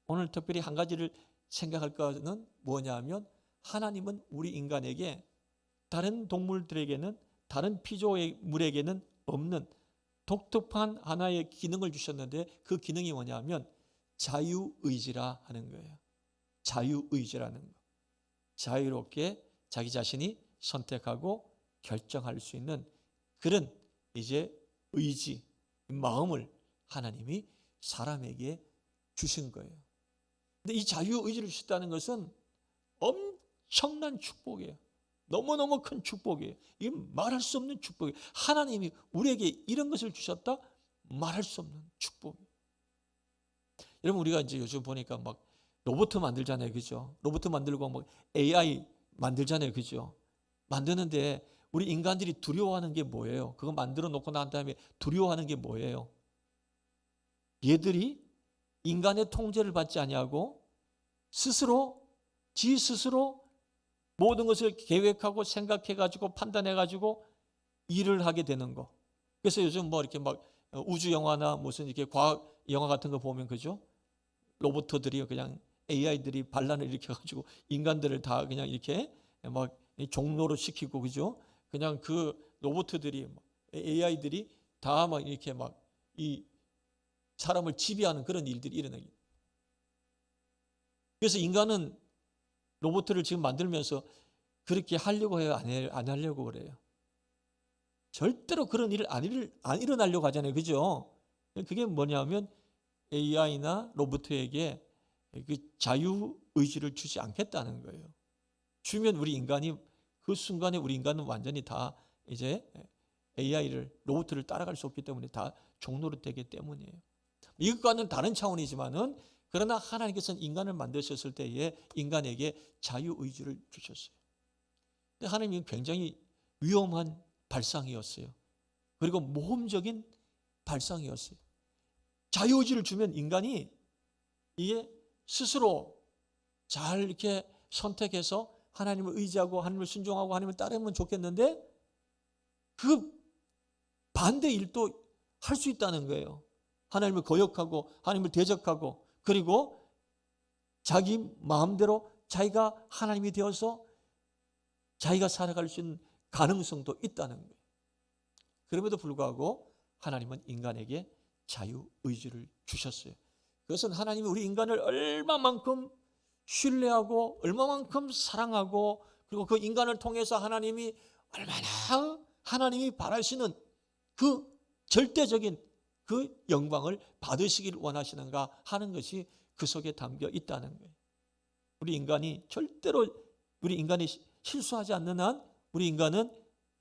오늘 특별히 한 가지를 생각할 거는 뭐냐면 하나님은 우리 인간에게 다른 동물들에게는 다른 피조물에게는 없는 독특한 하나의 기능을 주셨는데 그 기능이 뭐냐면 자유의지라 하는 거예요. 자유의지라는 거. 자유롭게 자기 자신이 선택하고 결정할 수 있는 그런 이제 의지, 마음을 하나님이 사람에게 주신 거예요. 근데 이 자유의지를 주셨다는 것은 엄청난 축복이에요. 너무너무 큰 축복이에요. 이게 말할 수 없는 축복이에요. 하나님이 우리에게 이런 것을 주셨다? 말할 수 없는 축복이에요. 여러분 우리가 이제 요즘 보니까 막 로봇 만들잖아요. 그죠? 로봇 만들고 막 AI 만들잖아요. 그죠? 만드는데 우리 인간들이 두려워하는 게 뭐예요? 그거 만들어 놓고 난 다음에 두려워하는 게 뭐예요? 얘들이 인간의 통제를 받지 아니하고 지 스스로 모든 것을 계획하고 생각해가지고 판단해가지고 일을 하게 되는 거. 그래서 요즘 뭐 이렇게 막 우주 영화나 무슨 이렇게 과학 영화 같은 거 보면 그죠? 로봇들이 그냥 AI들이 반란을 일으켜가지고 인간들을 다 그냥 이렇게 막 종로로 시키고 그죠? 그냥 그 로봇들이 AI들이 다 막 이렇게 막 이 사람을 지배하는 그런 일들이 일어나기. 그래서 인간은 로봇을 지금 만들면서 그렇게 하려고 해요? 안 하려고 그래요? 절대로 그런 일을 안 일어나려고 하잖아요. 그죠? 그게 뭐냐면 AI나 로봇에게 그 자유의지를 주지 않겠다는 거예요. 주면 우리 인간이 그 순간에 우리 인간은 완전히 다 이제 AI를 로봇을 따라갈 수 없기 때문에 다 종로로 되기 때문이에요. 이것과는 다른 차원이지만은 그러나 하나님께서는 인간을 만드셨을 때에 인간에게 자유의지를 주셨어요. 근데 하나님은 굉장히 위험한 발상이었어요. 그리고 모험적인 발상이었어요. 자유의지를 주면 인간이 이게 스스로 잘 이렇게 선택해서 하나님을 의지하고 하나님을 순종하고 하나님을 따르면 좋겠는데 그 반대 일도 할 수 있다는 거예요. 하나님을 거역하고 하나님을 대적하고 그리고 자기 마음대로 자기가 하나님이 되어서 자기가 살아갈 수 있는 가능성도 있다는 거예요. 그럼에도 불구하고 하나님은 인간에게 자유의지를 주셨어요. 그것은 하나님이 우리 인간을 얼마만큼 신뢰하고 얼마만큼 사랑하고 그리고 그 인간을 통해서 하나님이 얼마나 하나님이 바라시는 그 절대적인 그 영광을 받으시길 원하시는가 하는 것이 그 속에 담겨 있다는 거예요. 우리 인간이 절대로 우리 인간이 실수하지 않는 한 우리 인간은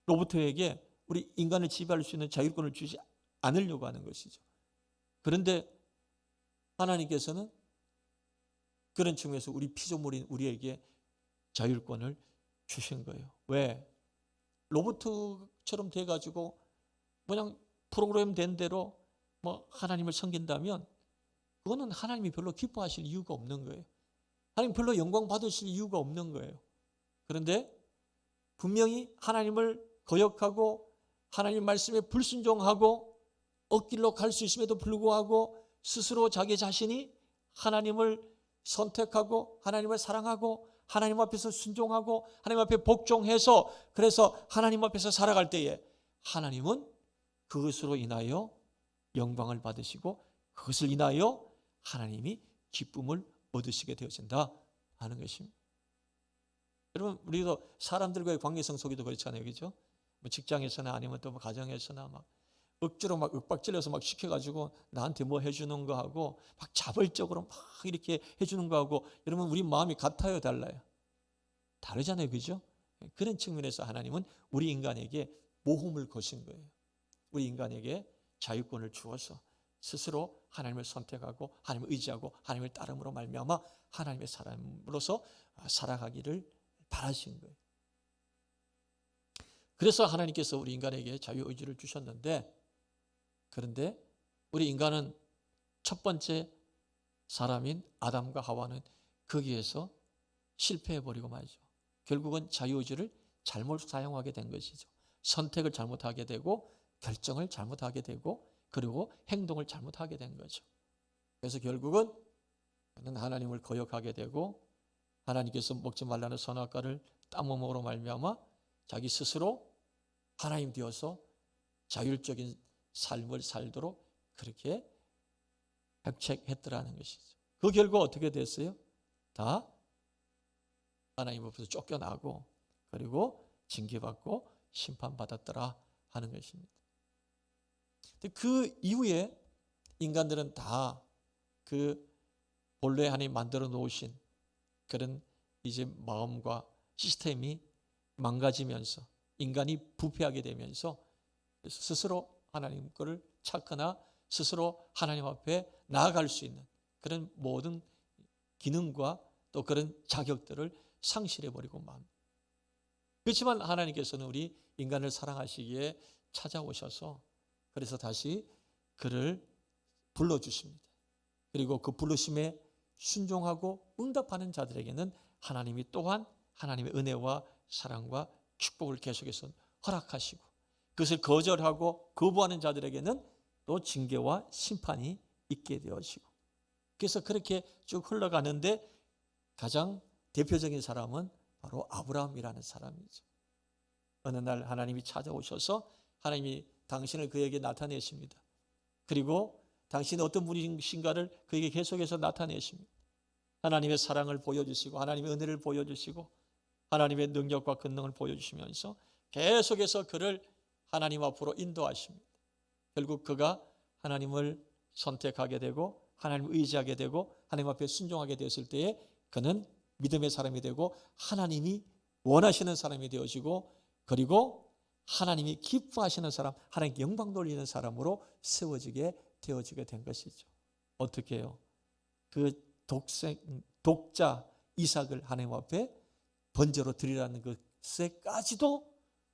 로봇에게 우리 인간을 지배할 수 있는 자율권을 주지 않으려고 하는 것이죠. 그런데 하나님께서는 그런 측면에서 우리 피조물인 우리에게 자율권을 주신 거예요. 왜? 로봇처럼 돼가지고 그냥 프로그램된 대로 뭐 하나님을 섬긴다면 그거는 하나님이 별로 기뻐하실 이유가 없는 거예요. 하나님 별로 영광 받으실 이유가 없는 거예요. 그런데 분명히 하나님을 거역하고 하나님 말씀에 불순종하고 억길로 갈 수 있음에도 불구하고 스스로 자기 자신이 하나님을 선택하고 하나님을 사랑하고 하나님 앞에서 순종하고 하나님 앞에 복종해서 그래서 하나님 앞에서 살아갈 때에 하나님은 그것으로 인하여 영광을 받으시고 그것을 인하여 하나님이 기쁨을 얻으시게 되어진다 하는 것입니다. 여러분 우리도 사람들과의 관계성 속에도 그렇잖아요. 그렇죠? 뭐 직장에서나 아니면 또 뭐 가정에서나 막 억지로 막 윽박질러서 막 시켜가지고 나한테 뭐 해주는 거 하고 막 자발적으로 막 이렇게 해주는 거 하고 여러분 우리 마음이 같아요, 달라요? 다르잖아요, 그죠? 그런 측면에서 하나님은 우리 인간에게 모험을 거신 거예요. 우리 인간에게 자유권을 주어서 스스로 하나님을 선택하고 하나님을 의지하고 하나님을 따름으로 말미암아 하나님의 사람으로서 살아가기를 바라신 거예요. 그래서 하나님께서 우리 인간에게 자유의지를 주셨는데 그런데 우리 인간은 첫 번째 사람인 아담과 하와는 거기에서 실패해버리고 말이죠. 결국은 자유의지를 잘못 사용하게 된 것이죠. 선택을 잘못하게 되고 결정을 잘못하게 되고 그리고 행동을 잘못하게 된 거죠. 그래서 결국은 하나님을 거역하게 되고 하나님께서 먹지 말라는 선악과를 따먹음으로 말미암아 자기 스스로 하나님 되어서 자율적인 삶을 살도록 그렇게 획책했더라는 것이죠. 그 결과 어떻게 됐어요? 다 하나님 앞에서 쫓겨나고 그리고 징계받고 심판받았더라 하는 것입니다. 그 이후에 인간들은 다 그 본래 하나님 만들어 놓으신 그런 이제 마음과 시스템이 망가지면서 인간이 부패하게 되면서 스스로 하나님 거를 찾거나 스스로 하나님 앞에 나아갈 수 있는 그런 모든 기능과 또 그런 자격들을 상실해버리고 맙니다. 그렇지만 하나님께서는 우리 인간을 사랑하시기에 찾아오셔서 그래서 다시 그를 불러주십니다. 그리고 그 부르심에 순종하고 응답하는 자들에게는 하나님이 또한 하나님의 은혜와 사랑과 축복을 계속해서 허락하시고 그것을 거절하고 거부하는 자들에게는 또 징계와 심판이 있게 되어지고 그래서 그렇게 쭉 흘러가는데 가장 대표적인 사람은 바로 아브라함이라는 사람이죠. 어느 날 하나님이 찾아오셔서 하나님이 당신을 그에게 나타내십니다. 그리고 당신이 어떤 분이신가를 그에게 계속해서 나타내십니다. 하나님의 사랑을 보여주시고 하나님의 은혜를 보여주시고 하나님의 능력과 권능을 보여주시면서 계속해서 그를 하나님 앞으로 인도하십니다. 결국 그가 하나님을 선택하게 되고 하나님을 의지하게 되고 하나님 앞에 순종하게 되었을 때에 그는 믿음의 사람이 되고 하나님이 원하시는 사람이 되어지고 그리고 하나님이 기뻐하시는 사람, 하나님께 영광 돌리는 사람으로 세워지게 되어지게 된 것이죠. 어떻게 해요? 그 독자 이삭을 하나님 앞에 번제로 드리라는 것에까지도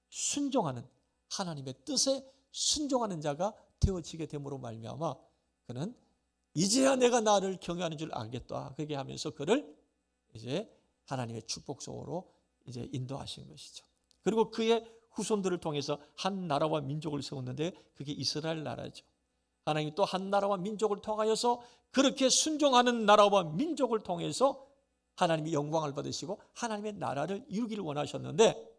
순종하는 하나님의 뜻에 순종하는 자가 되어지게 됨으로 말미암아 그는 이제야 내가 나를 경외하는 줄 알겠다. 그렇게 하면서 그를 이제 하나님의 축복 속으로 이제 인도하신 것이죠. 그리고 그의 후손들을 통해서 한 나라와 민족을 세웠는데 그게 이스라엘 나라죠. 하나님이 또 한 나라와 민족을 통하여서 그렇게 순종하는 나라와 민족을 통해서 하나님이 영광을 받으시고 하나님의 나라를 이루기를 원하셨는데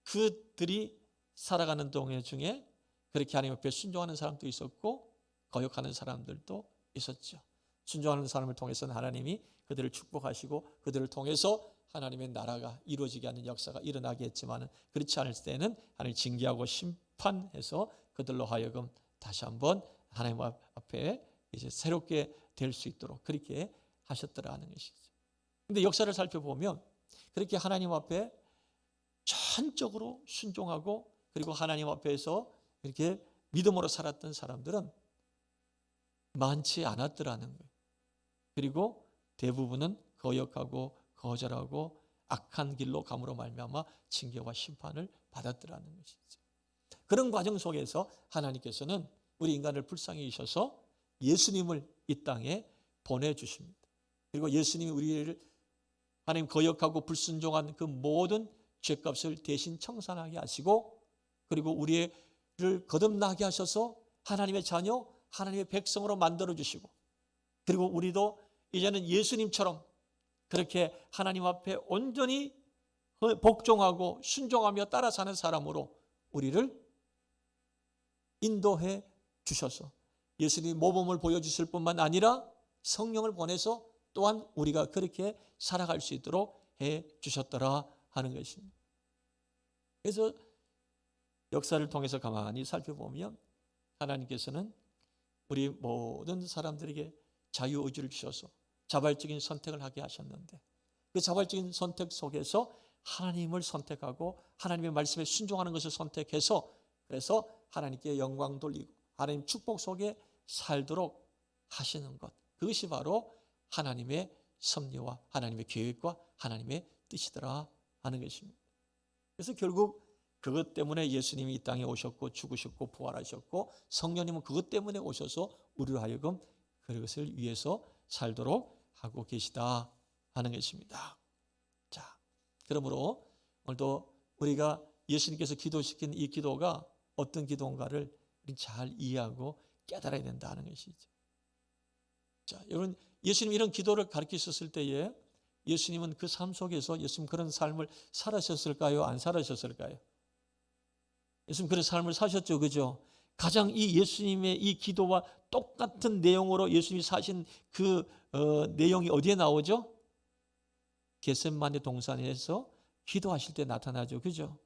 그들이 살아가는 동해 중에 그렇게 하나님 앞에 순종하는 사람도 있었고 거역하는 사람들도 있었죠. 순종하는 사람을 통해서는 하나님이 그들을 축복하시고 그들을 통해서 하나님의 나라가 이루어지게 하는 역사가 일어나게 했지만 그렇지 않을 때는 하나님이 징계하고 심판해서 그들로 하여금 다시 한번 하나님 앞에 이제 새롭게 될 수 있도록 그렇게 하셨더라는 것이죠. 근데 역사를 살펴보면 그렇게 하나님 앞에 전적으로 순종하고 그리고 하나님 앞에서 이렇게 믿음으로 살았던 사람들은 많지 않았더라는 거예요. 그리고 대부분은 거역하고 거절하고 악한 길로 감으로 말미암아 징계와 심판을 받았더라는 것이죠. 그런 과정 속에서 하나님께서는 우리 인간을 불쌍히 여기셔서 예수님을 이 땅에 보내주십니다. 그리고 예수님이 우리를 하나님 거역하고 불순종한 그 모든 죄값을 대신 청산하게 하시고 그리고 우리를 거듭나게 하셔서 하나님의 자녀, 하나님의 백성으로 만들어주시고 그리고 우리도 이제는 예수님처럼 그렇게 하나님 앞에 온전히 복종하고 순종하며 따라 사는 사람으로 우리를 인도해 주셔서 예수님이 모범을 보여주실 뿐만 아니라 성령을 보내서 또한 우리가 그렇게 살아갈 수 있도록 해 주셨더라 하는 것입니다. 그래서 역사를 통해서 가만히 살펴보면 하나님께서는 우리 모든 사람들에게 자유의지를 주셔서 자발적인 선택을 하게 하셨는데 그 자발적인 선택 속에서 하나님을 선택하고 하나님의 말씀에 순종하는 것을 선택해서 그래서 하나님께 영광 돌리고 하나님 축복 속에 살도록 하시는 것, 그것이 바로 하나님의 섭리와 하나님의 계획과 하나님의 뜻이더라 하는 것입니다. 그래서 결국 그것 때문에 예수님이 이 땅에 오셨고 죽으셨고 부활하셨고 성령님은 그것 때문에 오셔서 우리로 하여금 그것을 위해서 살도록 하고 계시다 하는 것입니다. 자, 그러므로 오늘도 우리가 예수님께서 기도시킨 이 기도가 어떤 기도인가를 잘 이해하고 깨달아야 된다는 것이죠. 자, 여러분 예수님이 이런 기도를 가르치셨을 때에 예수님은 그 삶 속에서 예수님 그런 삶을 살아셨을까요? 안 살아셨을까요? 예수님 그런 삶을 사셨죠, 그죠? 가장 이 예수님의 이 기도와 똑같은 내용으로 예수님이 사신 그 내용이 어디에 나오죠? 겟세마네 동산에서 기도하실 때 나타나죠, 그죠?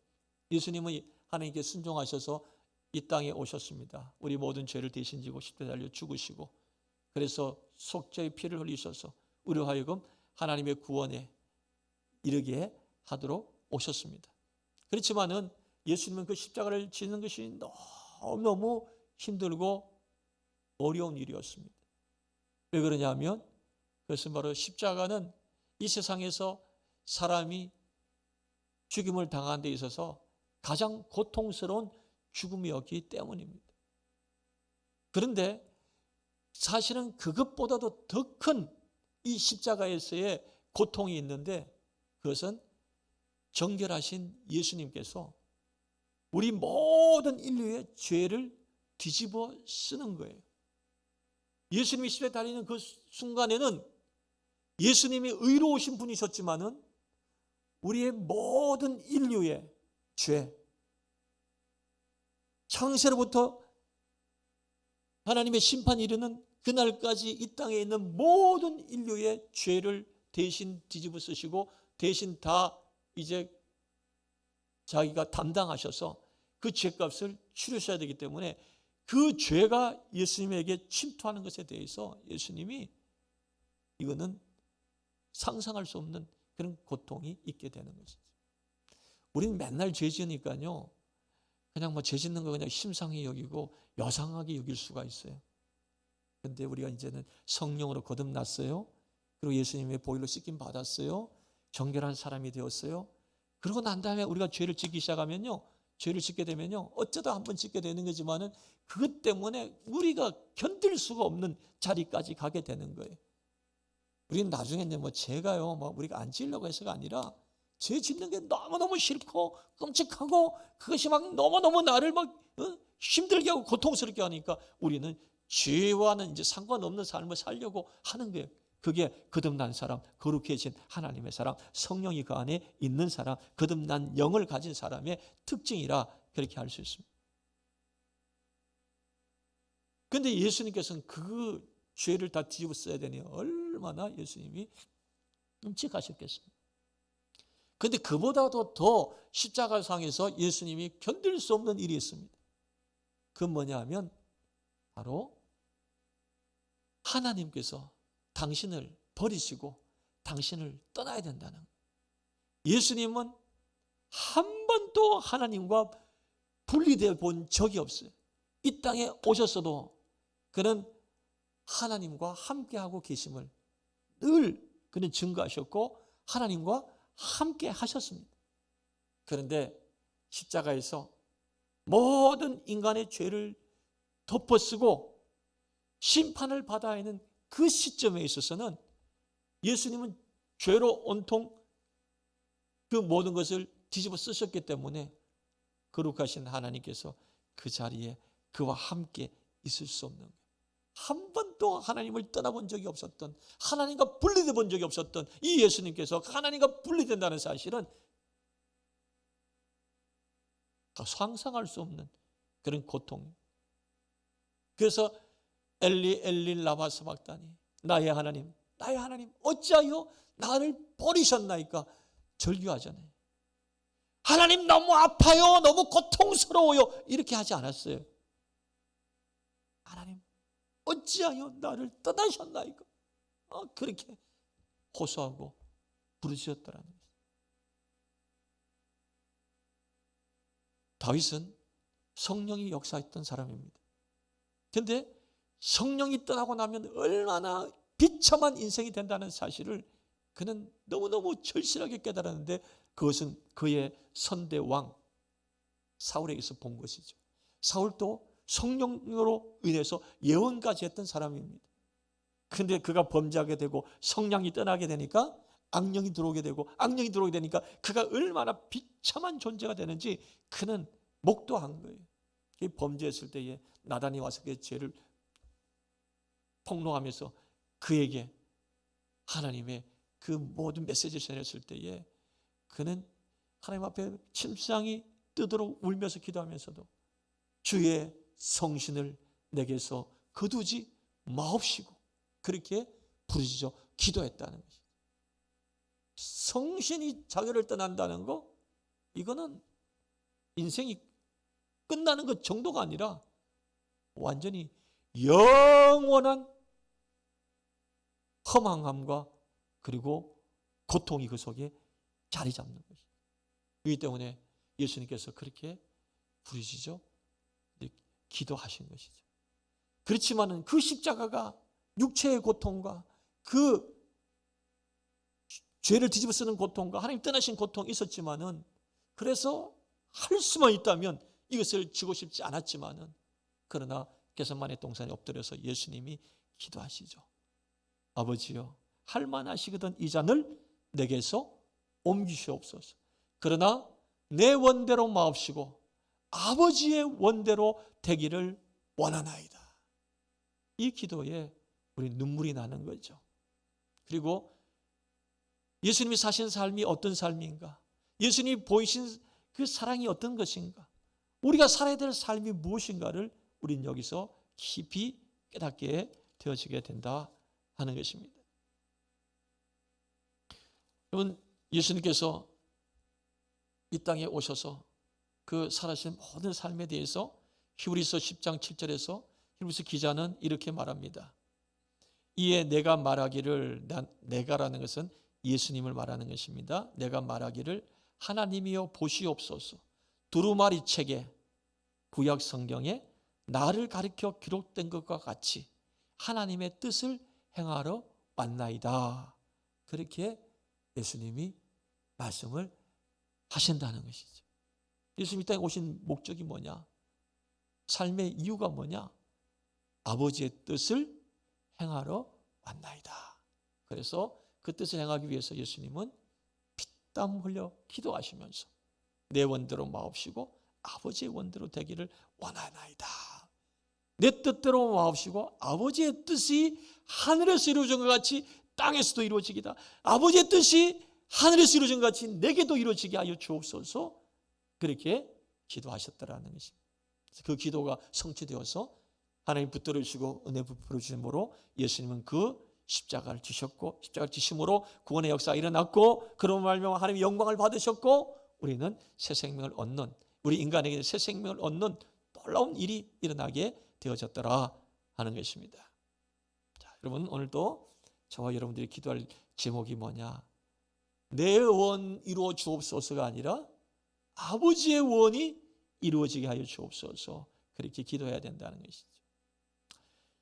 예수님은 하나님께 순종하셔서 이 땅에 오셨습니다. 우리 모든 죄를 대신 지고 십자가에 달려 죽으시고 그래서 속죄의 피를 흘리셔서 우리로 하여금 하나님의 구원에 이르게 하도록 오셨습니다. 그렇지만은 예수님은 그 십자가를 지는 것이 너무너무 힘들고 어려운 일이었습니다. 왜 그러냐면 그것은 바로 십자가는 이 세상에서 사람이 죽임을 당한 데 있어서 가장 고통스러운 죽음이었기 때문입니다. 그런데 사실은 그것보다도 더 큰 이 십자가에서의 고통이 있는데 그것은 정결하신 예수님께서 우리 모든 인류의 죄를 뒤집어 쓰는 거예요. 예수님이 십자가에 달리는 그 순간에는 예수님이 의로우신 분이셨지만은 우리의 모든 인류의 죄, 창세로부터 하나님의 심판이 이르는 그날까지 이 땅에 있는 모든 인류의 죄를 대신 뒤집어 쓰시고 대신 다 이제 자기가 담당하셔서 그 죄값을 치르셔야 되기 때문에 그 죄가 예수님에게 침투하는 것에 대해서 예수님이 이거는 상상할 수 없는 그런 고통이 있게 되는 것이죠. 우리는 맨날 죄 지으니까요. 그냥 뭐 죄 짓는 거 그냥 심상히 여기고 여상하게 여길 수가 있어요. 그런데 우리가 이제는 성령으로 거듭났어요. 그리고 예수님의 보혈로 씻김 받았어요. 정결한 사람이 되었어요. 그러고 난 다음에 우리가 죄를 짓기 시작하면요. 죄를 짓게 되면요. 어쩌다 한번 짓게 되는 거지만은 그것 때문에 우리가 견딜 수가 없는 자리까지 가게 되는 거예요. 우리는 나중에 뭐 죄가요. 뭐 우리가 안 지으려고 해서가 아니라 죄 짓는 게 너무너무 싫고 끔찍하고 그것이 막 너무너무 나를 막 힘들게 하고 고통스럽게 하니까 우리는 죄와는 이제 상관없는 삶을 살려고 하는 거예요. 그게 거듭난 사람, 거룩해진 하나님의 사람, 성령이 그 안에 있는 사람, 거듭난 영을 가진 사람의 특징이라 그렇게 할 수 있습니다. 그런데 예수님께서는 그 죄를 다 뒤집어 써야 되니 얼마나 예수님이 끔찍하셨겠습니까? 그런데 그보다도 더 십자가상에서 예수님이 견딜 수 없는 일이 있습니다. 그건 뭐냐 하면 바로 하나님께서 당신을 버리시고 당신을 떠나야 된다는 거예요. 예수님은 한 번도 하나님과 분리되어 본 적이 없어요. 이 땅에 오셨어도 그는 하나님과 함께하고 계심을 늘 그는 증거하셨고 하나님과 함께 하셨습니다. 그런데 십자가에서 모든 인간의 죄를 덮어쓰고 심판을 받아야 하는 그 시점에 있어서는 예수님은 죄로 온통 그 모든 것을 뒤집어 쓰셨기 때문에 거룩하신 하나님께서 그 자리에 그와 함께 있을 수 없는 거예요. 한 번도 하나님을 떠나본 적이 없었던, 하나님과 분리돼 본 적이 없었던 이 예수님께서 하나님과 분리된다는 사실은 다 상상할 수 없는 그런 고통. 그래서 엘리 엘리 라마 사박다니, 나의 하나님 어찌하여 나를 버리셨나이까 절규하잖아요. 하나님 너무 아파요, 너무 고통스러워요, 이렇게 하지 않았어요. 하나님 어찌하여 나를 떠나셨나이까 그렇게 호소하고 부르셨더라는 것입니다. 다윗은 성령이 역사했던 사람입니다. 그런데 성령이 떠나고 나면 얼마나 비참한 인생이 된다는 사실을 그는 너무너무 절실하게 깨달았는데 그것은 그의 선대왕 사울에게서 본 것이죠. 사울도 성령으로 인해서 예언까지 했던 사람입니다. 그런데 그가 범죄하게 되고 성령이 떠나게 되니까 악령이 들어오게 되고 악령이 들어오게 되니까 그가 얼마나 비참한 존재가 되는지 그는 목도한 거예요. 범죄했을 때에 나단이 와서 그 죄를 폭로하면서 그에게 하나님의 그 모든 메시지를 전했을 때에 그는 하나님 앞에 침상이 뜨도록 울면서 기도하면서도 주의 성신을 내게서 거두지 마옵시고 그렇게 부르짖어 기도했다는 것이죠. 성신이 자기를 떠난다는 거, 이거는 인생이 끝나는 것 정도가 아니라 완전히 영원한 허망함과 그리고 고통이 그 속에 자리 잡는 것이죠. 그렇기 때문에 예수님께서 그렇게 부르짖어 기도하신 것이죠. 그렇지만은 그 십자가가 육체의 고통과 그 죄를 뒤집어 쓰는 고통과 하나님 떠나신 고통이 있었지만은, 그래서 할 수만 있다면 이것을 지고 싶지 않았지만은, 그러나 겟세마네 동산에 엎드려서 예수님이 기도하시죠. 아버지여, 할 만하시거든 이 잔을 내게서 옮기시옵소서. 그러나 내 원대로 마옵시고 아버지의 원대로 되기를 원하나이다. 이 기도에 우리 눈물이 나는 거죠. 그리고 예수님이 사신 삶이 어떤 삶인가? 예수님이 보이신 그 사랑이 어떤 것인가? 우리가 살아야 될 삶이 무엇인가를 우리는 여기서 깊이 깨닫게 되어지게 된다 하는 것입니다. 여러분, 예수님께서 이 땅에 오셔서 그 살아신 모든 삶에 대해서 히브리서 10장 7절에서 히브리서 기자는 이렇게 말합니다. 이에 내가 말하기를, 내가라는 것은 예수님을 말하는 것입니다. 내가 말하기를 하나님이여 보시옵소서. 두루마리 책에 구약 성경에 나를 가리켜 기록된 것과 같이 하나님의 뜻을 행하러 왔나이다. 그렇게 예수님이 말씀을 하신다는 것이죠. 예수님이 이 땅에 오신 목적이 뭐냐? 삶의 이유가 뭐냐? 아버지의 뜻을 행하러 왔나이다. 그래서 그 뜻을 행하기 위해서 예수님은 피땀 흘려 기도하시면서 내 원대로 마옵시고 아버지의 원대로 되기를 원하나이다. 내 뜻대로 마옵시고 아버지의 뜻이 하늘에서 이루어진 것 같이 땅에서도 이루어지기다. 아버지의 뜻이 하늘에서 이루어진 것 같이 내게도 이루어지게 하여 주옵소서. 그렇게 기도하셨더라는 것입니다. 그 기도가 성취되어서 하나님 붙들어 주시고 은혜 베풀어 주심으로 예수님은 그 십자가를 지셨고, 십자가를 지심으로 구원의 역사가 일어났고, 그런 말미암아 하나님의 영광을 받으셨고, 우리는 새 생명을 얻는, 우리 인간에게 새 생명을 얻는 놀라운 일이 일어나게 되어졌더라 하는 것입니다. 자, 여러분 오늘도 저와 여러분들이 기도할 제목이 뭐냐? 내 원 이루어 주옵소서가 아니라 아버지의 원이 이루어지게 하여 주옵소서, 그렇게 기도해야 된다는 것이죠.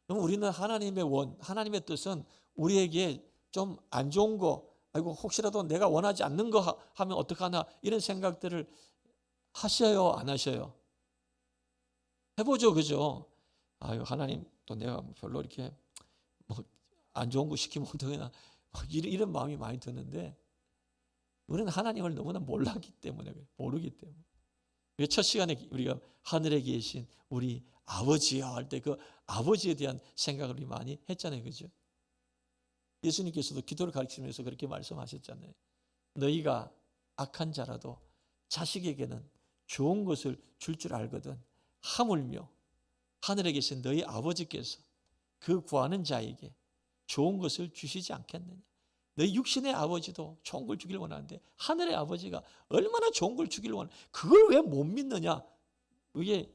그럼 우리는 하나님의 원, 하나님의 뜻은 우리에게 좀 안 좋은 거, 아이고 혹시라도 내가 원하지 않는 거 하면 어떡하나, 이런 생각들을 하셔요, 안 하셔요? 해보죠, 그죠? 아유, 하나님 또 내가 별로 이렇게 뭐 안 좋은 거 시키면 어떡하나, 이런 마음이 많이 드는데, 우리는 하나님을 너무나 몰랐기 때문에, 모르기 때문에. 첫 시간에 우리가 하늘에 계신 우리 아버지야 할 때 그 아버지에 대한 생각을 우리 많이 했잖아요, 그죠? 예수님께서도 기도를 가르치면서 그렇게 말씀하셨잖아요. 너희가 악한 자라도 자식에게는 좋은 것을 줄 줄 알거든 하물며 하늘에 계신 너희 아버지께서 그 구하는 자에게 좋은 것을 주시지 않겠느냐. 너희 육신의 아버지도 좋은 걸 주길 원하는데 하늘의 아버지가 얼마나 좋은 걸 주길 원하는데 그걸 왜 못 믿느냐. 이게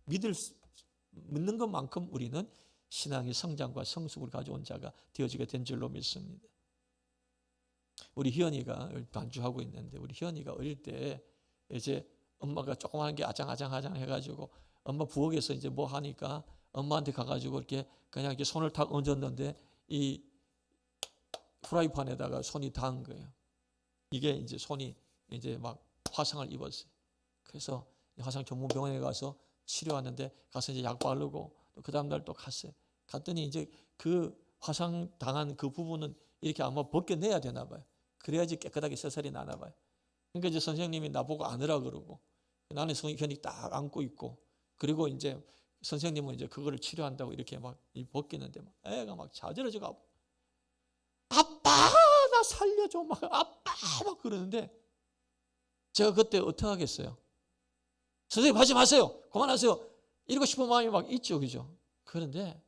믿는 것만큼 우리는 신앙의 성장과 성숙을 가져온 자가 되어지게 된 줄로 믿습니다. 우리 희연이가 반주하고 있는데, 우리 희연이가 어릴 때 이제 엄마가 조그마한 게 아장아장 해가지고 엄마 부엌에서 이제 뭐 하니까 엄마한테 가가지고 이렇게 그냥 이렇게 손을 탁 얹었는데 이 프라이팬에다가 손이 닿은 거예요. 이게 이제 손이 이제 막 화상을 입었어요. 그래서 화상 전문 병원에 가서 치료하는데 가서 이제 약 바르고 그 다음 날 또 갔어요. 갔더니 이제 그 화상 당한 그 부분은 이렇게 아마 벗겨내야 되나 봐요. 그래야지 깨끗하게 새살이 나나 봐요. 그러니까 이제 선생님이 나보고 안으라 그러고 나는 선생님이 딱 안고 있고, 그리고 이제 선생님은 이제 그거를 치료한다고 이렇게 막 벗기는데 막 애가 막 자지러져가고 아빠 나 살려줘 막 아빠 막 그러는데 제가 그때 어떻게 하겠어요? 선생님 하지 마세요, 그만하세요, 이러고 싶은 마음이 막 있죠, 그죠? 그런데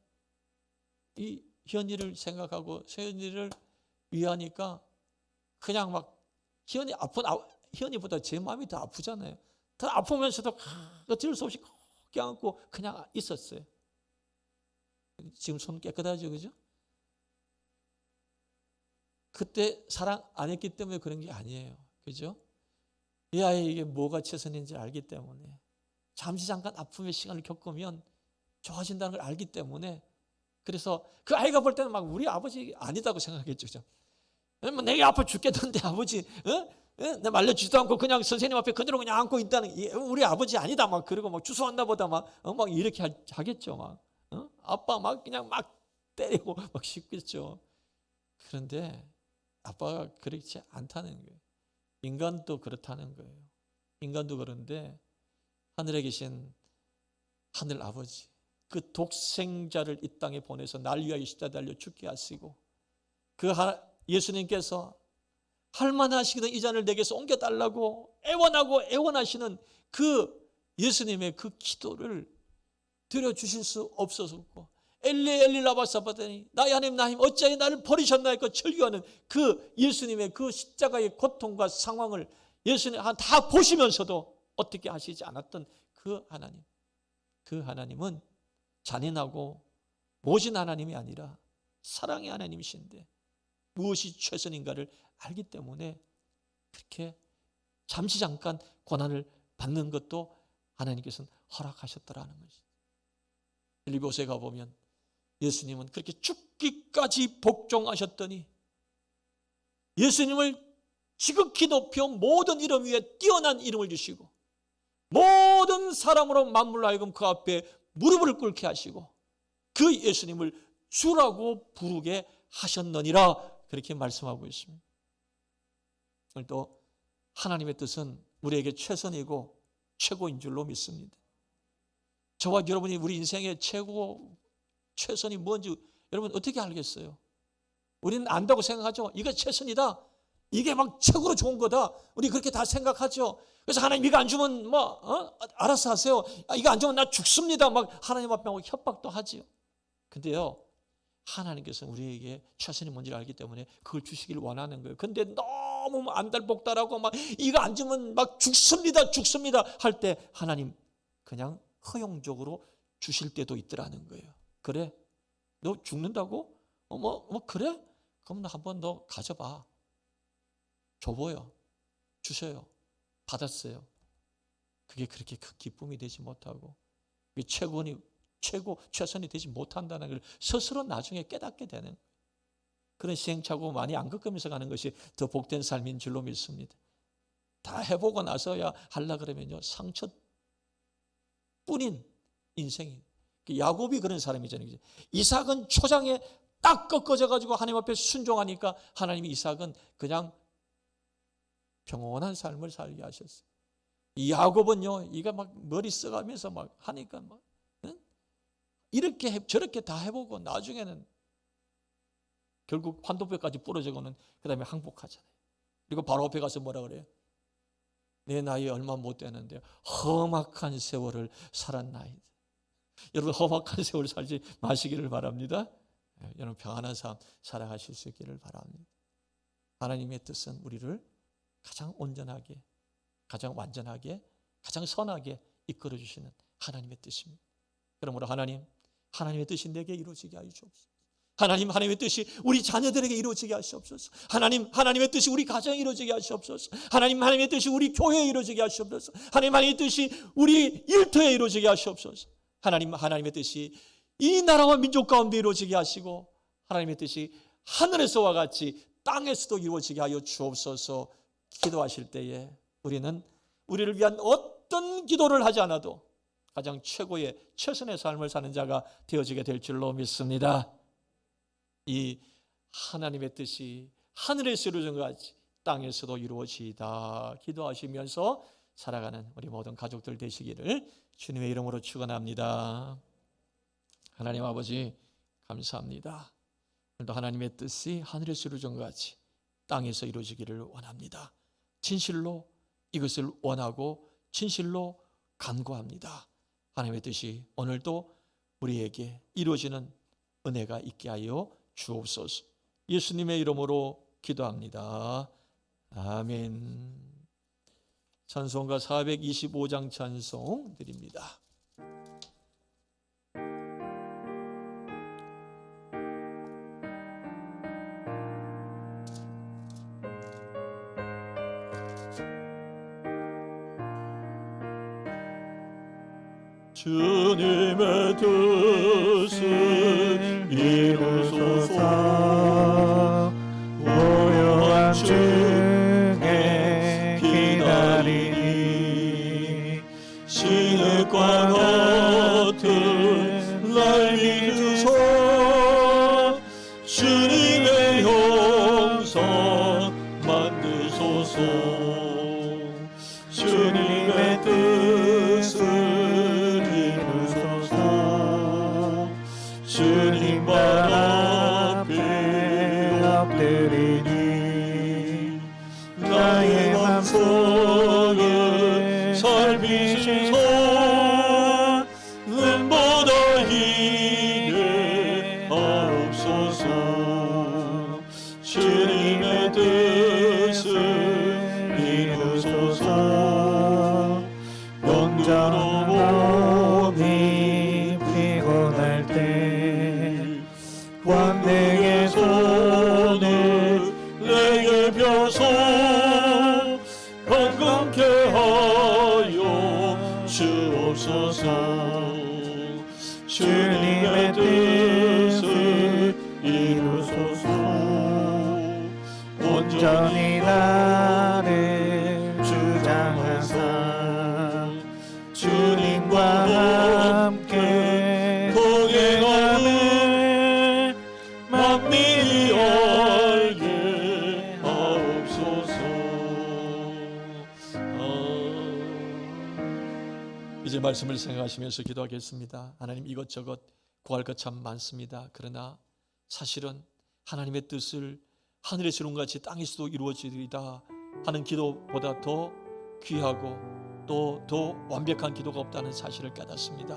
이 희연이를 생각하고 희연이를 위하니까 그냥 막 희연이보다 제 마음이 더 아프잖아요. 더 아프면서도 어쩔 수 없이 껴안고 그냥 있었어요. 지금 손 깨끗하죠, 그죠? 그때 사랑 안 했기 때문에 그런 게 아니에요, 그죠? 이 아이에게 뭐가 최선인지 알기 때문에, 잠시 잠깐 아픔의 시간을 겪으면 좋아진다는 걸 알기 때문에, 그래서 그 아이가 볼 때는 막 우리 아버지 아니다고 생각했죠, 그죠? 내가 아파 죽겠는데 아버지, 내 말려주지도 않고 그냥 선생님 앞에 그대로 그냥 안고 있다는, 우리 아버지 아니다 막 그러고 막 주소한다 보다 막 이렇게 하겠죠, 막 아빠 막 그냥 막 때리고 막 씹겠죠. 그런데 아빠가 그렇지 않다는 거예요. 인간도 그렇다는 거예요. 인간도 그런데 하늘에 계신 하늘 아버지, 그 독생자를 이 땅에 보내서 날 위하여 십자가에 달려 죽게 하시고, 그 예수님께서 할만하시거든 이 잔을 내게서 옮겨달라고 애원하시는 그 예수님의 그 기도를 들어주실 수 없었고, 엘리 라마 사바다니 나의 하나님 나의 하나님 어찌하여 나를 버리셨나이까 절규하는 그 예수님의 그 십자가의 고통과 상황을 예수님 다 보시면서도 어떻게 하시지 않았던 그 하나님, 그 하나님은 잔인하고 모진 하나님이 아니라 사랑의 하나님이신데 무엇이 최선인가를 알기 때문에 그렇게 잠시 잠깐 고난을 받는 것도 하나님께서는 허락하셨더라는 것이죠. 빌립보서에 가보면 예수님은 그렇게 죽기까지 복종하셨더니 예수님을 지극히 높여 모든 이름 위에 뛰어난 이름을 주시고 모든 사람으로 만물로 하여금 그 앞에 무릎을 꿇게 하시고 그 예수님을 주라고 부르게 하셨느니라, 그렇게 말씀하고 있습니다. 또 하나님의 뜻은 우리에게 최선이고 최고인 줄로 믿습니다. 저와 여러분이 우리 인생의 최선이 뭔지 여러분 어떻게 알겠어요? 우리는 안다고 생각하죠. 이거 최선이다, 이게 막 최고로 좋은 거다, 우리 그렇게 다 생각하죠. 그래서 하나님 이거 안 주면 알아서 하세요, 이거 안 주면 나 죽습니다 막 하나님 앞에 협박도 하지요. 근데요, 하나님께서 우리에게 최선이 뭔지를 알기 때문에 그걸 주시길 원하는 거예요. 근데 너무 안달복달하고 막 이거 안 주면 막 죽습니다 할 때 하나님 그냥 허용적으로 주실 때도 있더라는 거예요. 그래? 너 죽는다고? 그래? 그럼 나 한번 너 가져봐. 줘봐요. 주셔요. 받았어요. 그게 그렇게 큰 기쁨이 되지 못하고 최선이 되지 못한다는 걸 스스로 나중에 깨닫게 되는 그런 시행착오 많이 안 겪으면서 가는 것이 더 복된 삶인 줄로 믿습니다. 다 해보고 나서야 하려 그러면요, 상처뿐인 인생이. 야곱이 그런 사람이잖아요. 이삭은 초장에 딱 꺾어져 가지고 하나님 앞에 순종하니까 하나님이 이삭은 그냥 평온한 삶을 살게 하셨어요. 이 야곱은요, 이가 막 머리 써가면서 막 하니까 막 이렇게 저렇게 다 해보고 나중에는 결국 환도뼈까지 부러지고는 그 다음에 항복하잖아요. 그리고 바로 앞에 가서 뭐라 그래요? 내 나이 얼마 못 되는데 험악한 세월을 살았나이다. 여러분, 험악한 세월 살지 마시기를 바랍니다. 여러분, 평안한 삶 살아가실 수 있기를 바랍니다. 하나님의 뜻은 우리를 가장 온전하게, 가장 완전하게, 가장 선하게 이끌어 주시는 하나님의 뜻입니다. 그러므로 하나님의 뜻이 내게 이루어지게 하여 주옵소서. 하나님의 뜻이 우리 자녀들에게 이루어지게 하시옵소서. 하나님의 뜻이 우리 가정에 이루어지게 하시옵소서. 하나님의 뜻이 우리 교회에 이루어지게 하시옵소서. 하나님의 뜻이 우리 일터에 이루어지게 하시옵소서. 하나님의 뜻이 이 나라와 민족 가운데 이루어지게 하시고, 하나님의 뜻이 하늘에서와 같이 땅에서도 이루어지게 하여 주옵소서. 기도하실 때에 우리를 위한 어떤 기도를 하지 않아도 가장 최고의 최선의 삶을 사는 자가 되어지게 될 줄로 믿습니다. 이 하나님의 뜻이 하늘에서 이루어진 것 같이 땅에서도 이루어지이다 기도하시면서 살아가는 우리 모든 가족들 되시기를 주님의 이름으로 축원합니다. 하나님 아버지, 감사합니다. 오늘도 하나님의 뜻이 하늘에서 이루어진 것 같이 땅에서 이루어지기를 원합니다. 진실로 이것을 원하고 진실로 간구합니다. 하나님의 뜻이 오늘도 우리에게 이루어지는 은혜가 있게 하여 주옵소서. 예수님의 이름으로 기도합니다. 아멘. 찬송가 425장 찬송 드립니다. 주님의 뜻을 이루소서. 고요한 중에 기다리니 시냇과 같은 날 믿으소. 주님의 형상 만드소서. 주님의 뜻을 주님 발 앞에 엎드리니 나의 맘속에 살피시소. 눈보다 희게 하옵소서. 주님의 뜻을 이루소서. 영자로 몸이 피곤할 때 관대의 손을 내게 펴서 건강케 하여 주옵소서. 주님의 뜻을 이루소서. 온전히 나를 주장하사 주님과 함께 동행하며 만민이 알게 하옵소서. 이제 말씀을 생각하시면서 기도하겠습니다. 하나님, 이것저것 구할 것 참 많습니다. 그러나 사실은 하나님의 뜻을 하늘에서 이룬 같이 땅에서도 이루어지리다 하는 기도보다 더 귀하고 또 더 완벽한 기도가 없다는 사실을 깨닫습니다.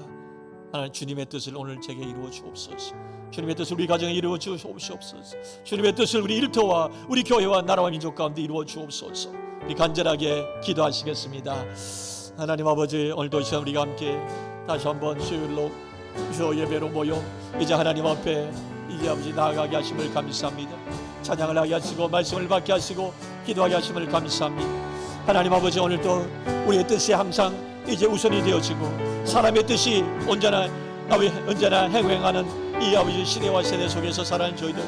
하나님, 주님의 뜻을 오늘 제게 이루어 주옵소서. 주님의 뜻을 우리 가정에 이루어 주옵소서. 주님의 뜻을 우리 일터와 우리 교회와 나라와 민족 가운데 이루어 주옵소서. 우리 간절하게 기도하시겠습니다. 하나님 아버지, 오늘도 이 시간 우리가 함께 다시 한번 수요일로 주여 예배로 모여 이제 하나님 앞에 이제 아버지 나아가게 하심을 감사합니다. 찬양을 하게 하시고 말씀을 받게 하시고 기도하게 하심을 감사합니다. 하나님 아버지, 오늘도 우리의 뜻이 항상 이제 우선이 되어지고 사람의 뜻이 언제나 행행하는 이 아버지 시대와 세대 속에서 살아가는 저희들,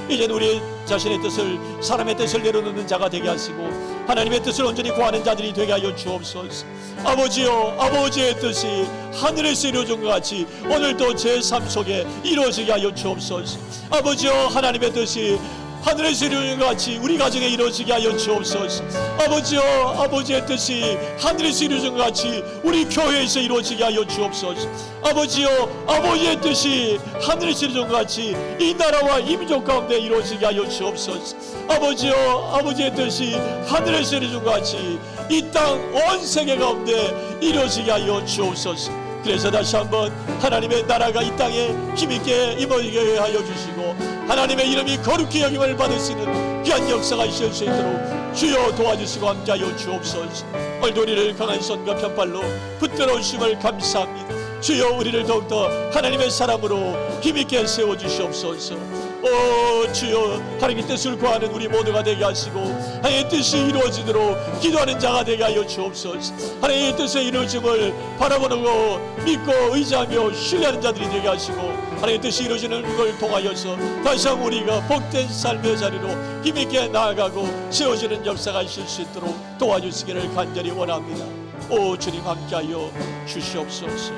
이제는 우리 자신의 뜻을, 사람의 뜻을 내려놓는 자가 되게 하시고 하나님의 뜻을 온전히 구하는 자들이 되게 하여 주옵소서. 아버지여, 아버지의 뜻이 하늘에서 이루어진 것 같이 오늘도 제 삶 속에 이루어지게 하여 주옵소서. 아버지여, 하나님의 뜻이 하늘에서 이루어진 것 같이 우리 가정에 이루어지게 하여 주옵소서. 아버지여, 아버지의 뜻이 하늘에서 이루어진 것 같이 우리 교회에서 이루어지게 하여 주옵소서. 아버지여, 아버지의 뜻이 하늘에서 이루어진 것 같이 이 나라와 이 민족 가운데 이루어지게 하여 주옵소서. 아버지여, 아버지의 뜻이 하늘에서 이루어진 것 같이 이 땅 온 세계 가운데 이루어지게 하여 주옵소서. 그래서 다시 한번 하나님의 나라가 이 땅에 힘있게 임하게 하여 주시고 하나님의 이름이 거룩히 여김을 받을 수 있는 귀한 역사가 있을 수 있도록 주여 도와주시고 함께하여 주옵소서. 오늘도 우리를 강한 손과 편팔로 붙들어 주심을 감사합니다. 주여, 우리를 더욱더 하나님의 사람으로 힘있게 세워주시옵소서. 오 주여, 하나님의 뜻을 구하는 우리 모두가 되게 하시고 하나님의 뜻이 이루어지도록 기도하는 자가 되게 하여 주옵소서. 하나님의 뜻의 이루어짐을 바라보는 거 믿고 의지하며 신뢰하는 자들이 되게 하시고 하나님의 뜻이 이루어지는 걸 통하여서 다시 한번 우리가 복된 삶의 자리로 힘있게 나아가고 세워지는 역사가 있을 수 있도록 도와주시기를 간절히 원합니다. 오 주님, 함께하여 주시옵소서.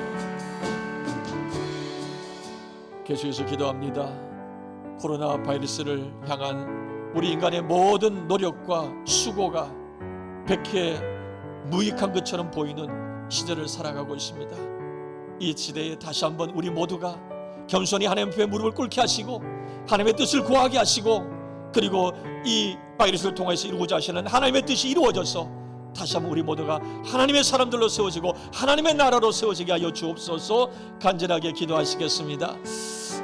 계속해서 기도합니다. 코로나 바이러스를 향한 우리 인간의 모든 노력과 수고가 백해 무익한 것처럼 보이는 시대를 살아가고 있습니다. 이 시대에 다시 한번 우리 모두가 겸손히 하나님 앞에 무릎을 꿇게 하시고 하나님의 뜻을 구하게 하시고 그리고 이 바이러스를 통해서 이루고자 하시는 하나님의 뜻이 이루어져서 다시 한번 우리 모두가 하나님의 사람들로 세워지고 하나님의 나라로 세워지게 하여 주옵소서. 간절하게 기도하시겠습니다.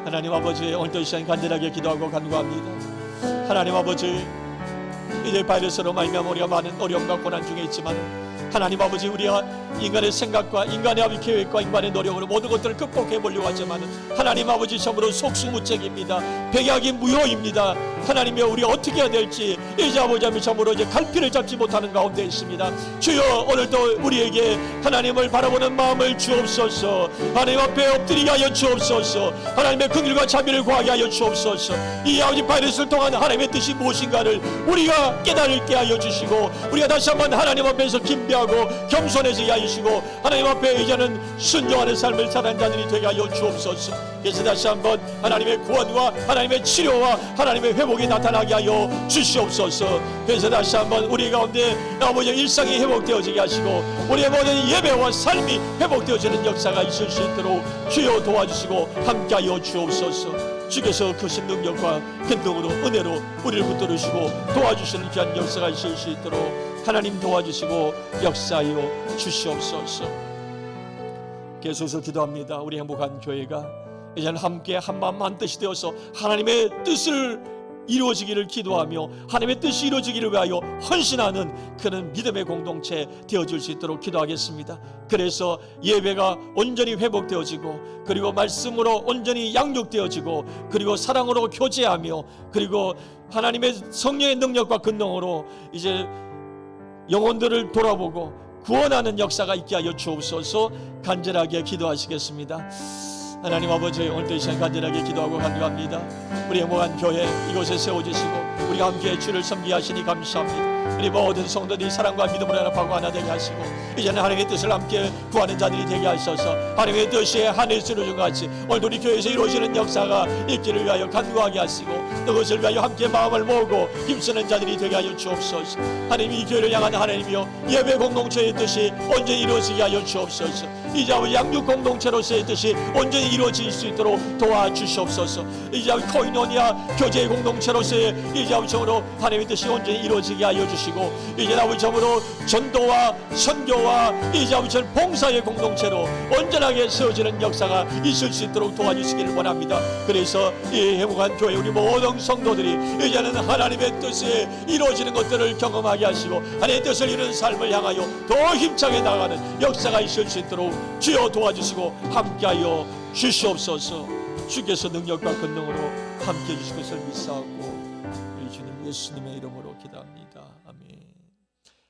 하나님 아버지, 오늘도 이 시간 간절하게 기도하고 간구합니다. 하나님 아버지, 이제 바이러스로 말미암아 우리가 많은 어려움과 고난 중에 있지만 하나님 아버지, 우리가 인간의 생각과 인간의 아버지 계획과 인간의 노력으로 모든 것들을 극복해 보려고 하지만 하나님 아버지, 전부로 속수무책입니다. 백약이 무효입니다. 하나님이여, 우리가 어떻게 해야 될지 이제 아버지 전부로 이제 갈피를 잡지 못하는 가운데 있습니다. 주여, 오늘도 우리에게 하나님을 바라보는 마음을 주옵소서. 하나님 앞에 엎드리게 하여 주옵소서. 하나님의 긍휼과 자비를 구하게 하여 주옵소서. 이 아버지 바이러스를 통한 하나님의 뜻이 무엇인가를 우리가 깨달게 하여 주시고 우리가 다시 한번 하나님 앞에서 김비하고 겸손해지게 하시고 하나님 앞에 이제는 순종하는 삶을 살아가는 자들이 되게 하여 주옵소서. 그래서 다시 한번 하나님의 구원과 하나님의 치료와 하나님의 회복이 나타나게 하여 주시옵소서. 그래서 다시 한번 우리 가운데 아버지 일상이 회복되어지게 하시고 우리의 모든 예배와 삶이 회복되어지는 역사가 있을 수 있도록 주여 도와주시고 함께하여 주옵소서. 주께서 크신 능력과 근동으로 은혜로 우리를 붙들으시고 도와주시는 귀한 역사가 있을 수 있도록 하나님 도와주시고 역사하여 주시옵소서. 계속해서 기도합니다. 우리 행복한 교회가 이제는 함께 한마음 한뜻이 되어서 하나님의 뜻을 이루어지기를 기도하며 하나님의 뜻이 이루어지기를 위하여 헌신하는 그런 믿음의 공동체 되어줄 수 있도록 기도하겠습니다. 그래서 예배가 온전히 회복되어지고 그리고 말씀으로 온전히 양육되어지고 그리고 사랑으로 교제하며 그리고 하나님의 성령의 능력과 근능으로 이제 영혼들을 돌아보고 구원하는 역사가 있게 하여 주옵소서. 간절하게 기도하시겠습니다. 하나님 아버지, 오늘도 이 시간 간절하게 기도하고 간구합니다. 우리 행복한 교회 이곳에 세워주시고 우리가 함께 주를 섬기게 하시니 감사합니다. 우리 모든 성도들이 사랑과 믿음으로 연합하고 하나 되게 하시고 이제는 하나님의 뜻을 함께 구하는 자들이 되게 하셔서 하나님의 뜻이 하늘에서 이루어진 것 같이 오늘 우리 교회에서 이루어지는 역사가 있기를 위하여 간구하게 하시고 그것을 위하여 함께 마음을 모으고 힘쓰는 자들이 되게 하여 주옵소서. 하나님, 이 교회를 향한 하나님이여 예배 공동체의 뜻이 온전히 이루어지게 하여 주옵소서. 이제 아버지 양육 공동체로서의 뜻이 온전히 이루어질 수 있도록 도와주시옵소서. 이제 아버지 코이노니아 교제의 공동체로서의 이제 아버지 점으로 하나님의 뜻이 온전히 이루어지게 하여 주시고 이제 아버지 점으로 전도와 선교와 이제 아버지 봉사의 공동체로 온전하게 세워지는 역사가 있을 수 있도록 도와주시기를 원합니다. 그래서 이 행복한 교회 우리 모든 성도들이 이제는 하나님의 뜻에 이루어지는 것들을 경험하게 하시고 하나님의 뜻을 이루는 삶을 향하여 더 힘차게 나가는 역사가 있을 수 있도록 주여 도와주시고 함께하여 주시옵소서. 주께서 능력과 권능으로 함께해 주실 것을 믿사옵고 우리 주님 예수님의 이름으로 기도합니다. 아멘.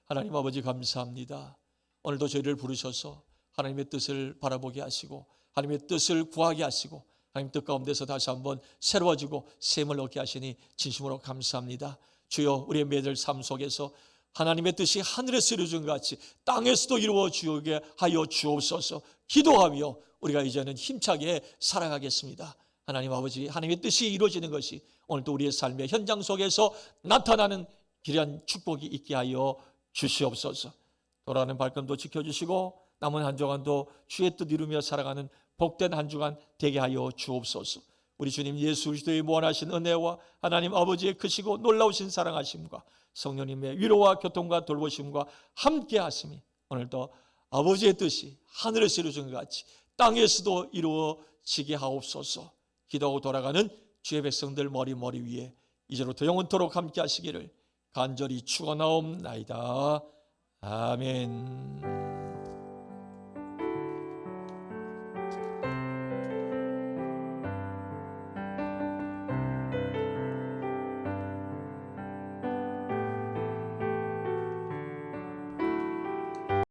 하나님 아버지 감사합니다. 오늘도 저희를 부르셔서 하나님의 뜻을 바라보게 하시고 하나님의 뜻을 구하게 하시고 하나님 뜻 가운데서 다시 한번 새로워지고 셈을 얻게 하시니 진심으로 감사합니다. 주여 우리의 매일 삶 속에서 하나님의 뜻이 하늘에서 이루어진 것 같이 땅에서도 이루어지게 하여 주옵소서. 기도하며 우리가 이제는 힘차게 살아가겠습니다. 하나님 아버지, 하나님의 뜻이 이루어지는 것이 오늘도 우리의 삶의 현장 속에서 나타나는 귀한 축복이 있게 하여 주시옵소서. 돌아가는 발걸음도 지켜주시고 남은 한 주간도 주의 뜻 이루며 살아가는 복된 한 주간 되게 하여 주옵소서. 우리 주님 예수 그리스도의 무한하신 은혜와 하나님 아버지의 크시고 놀라우신 사랑하심과 성령님의 위로와 교통과 돌보심과 함께 하심이 오늘도 아버지의 뜻이 하늘에서 이루어진 것 같이 땅에서도 이루어지게 하옵소서. 기도하고 돌아가는 주의 백성들 머리 위에 이제로부터 영원토록 함께 하시기를 간절히 축원하옵나이다. 아멘.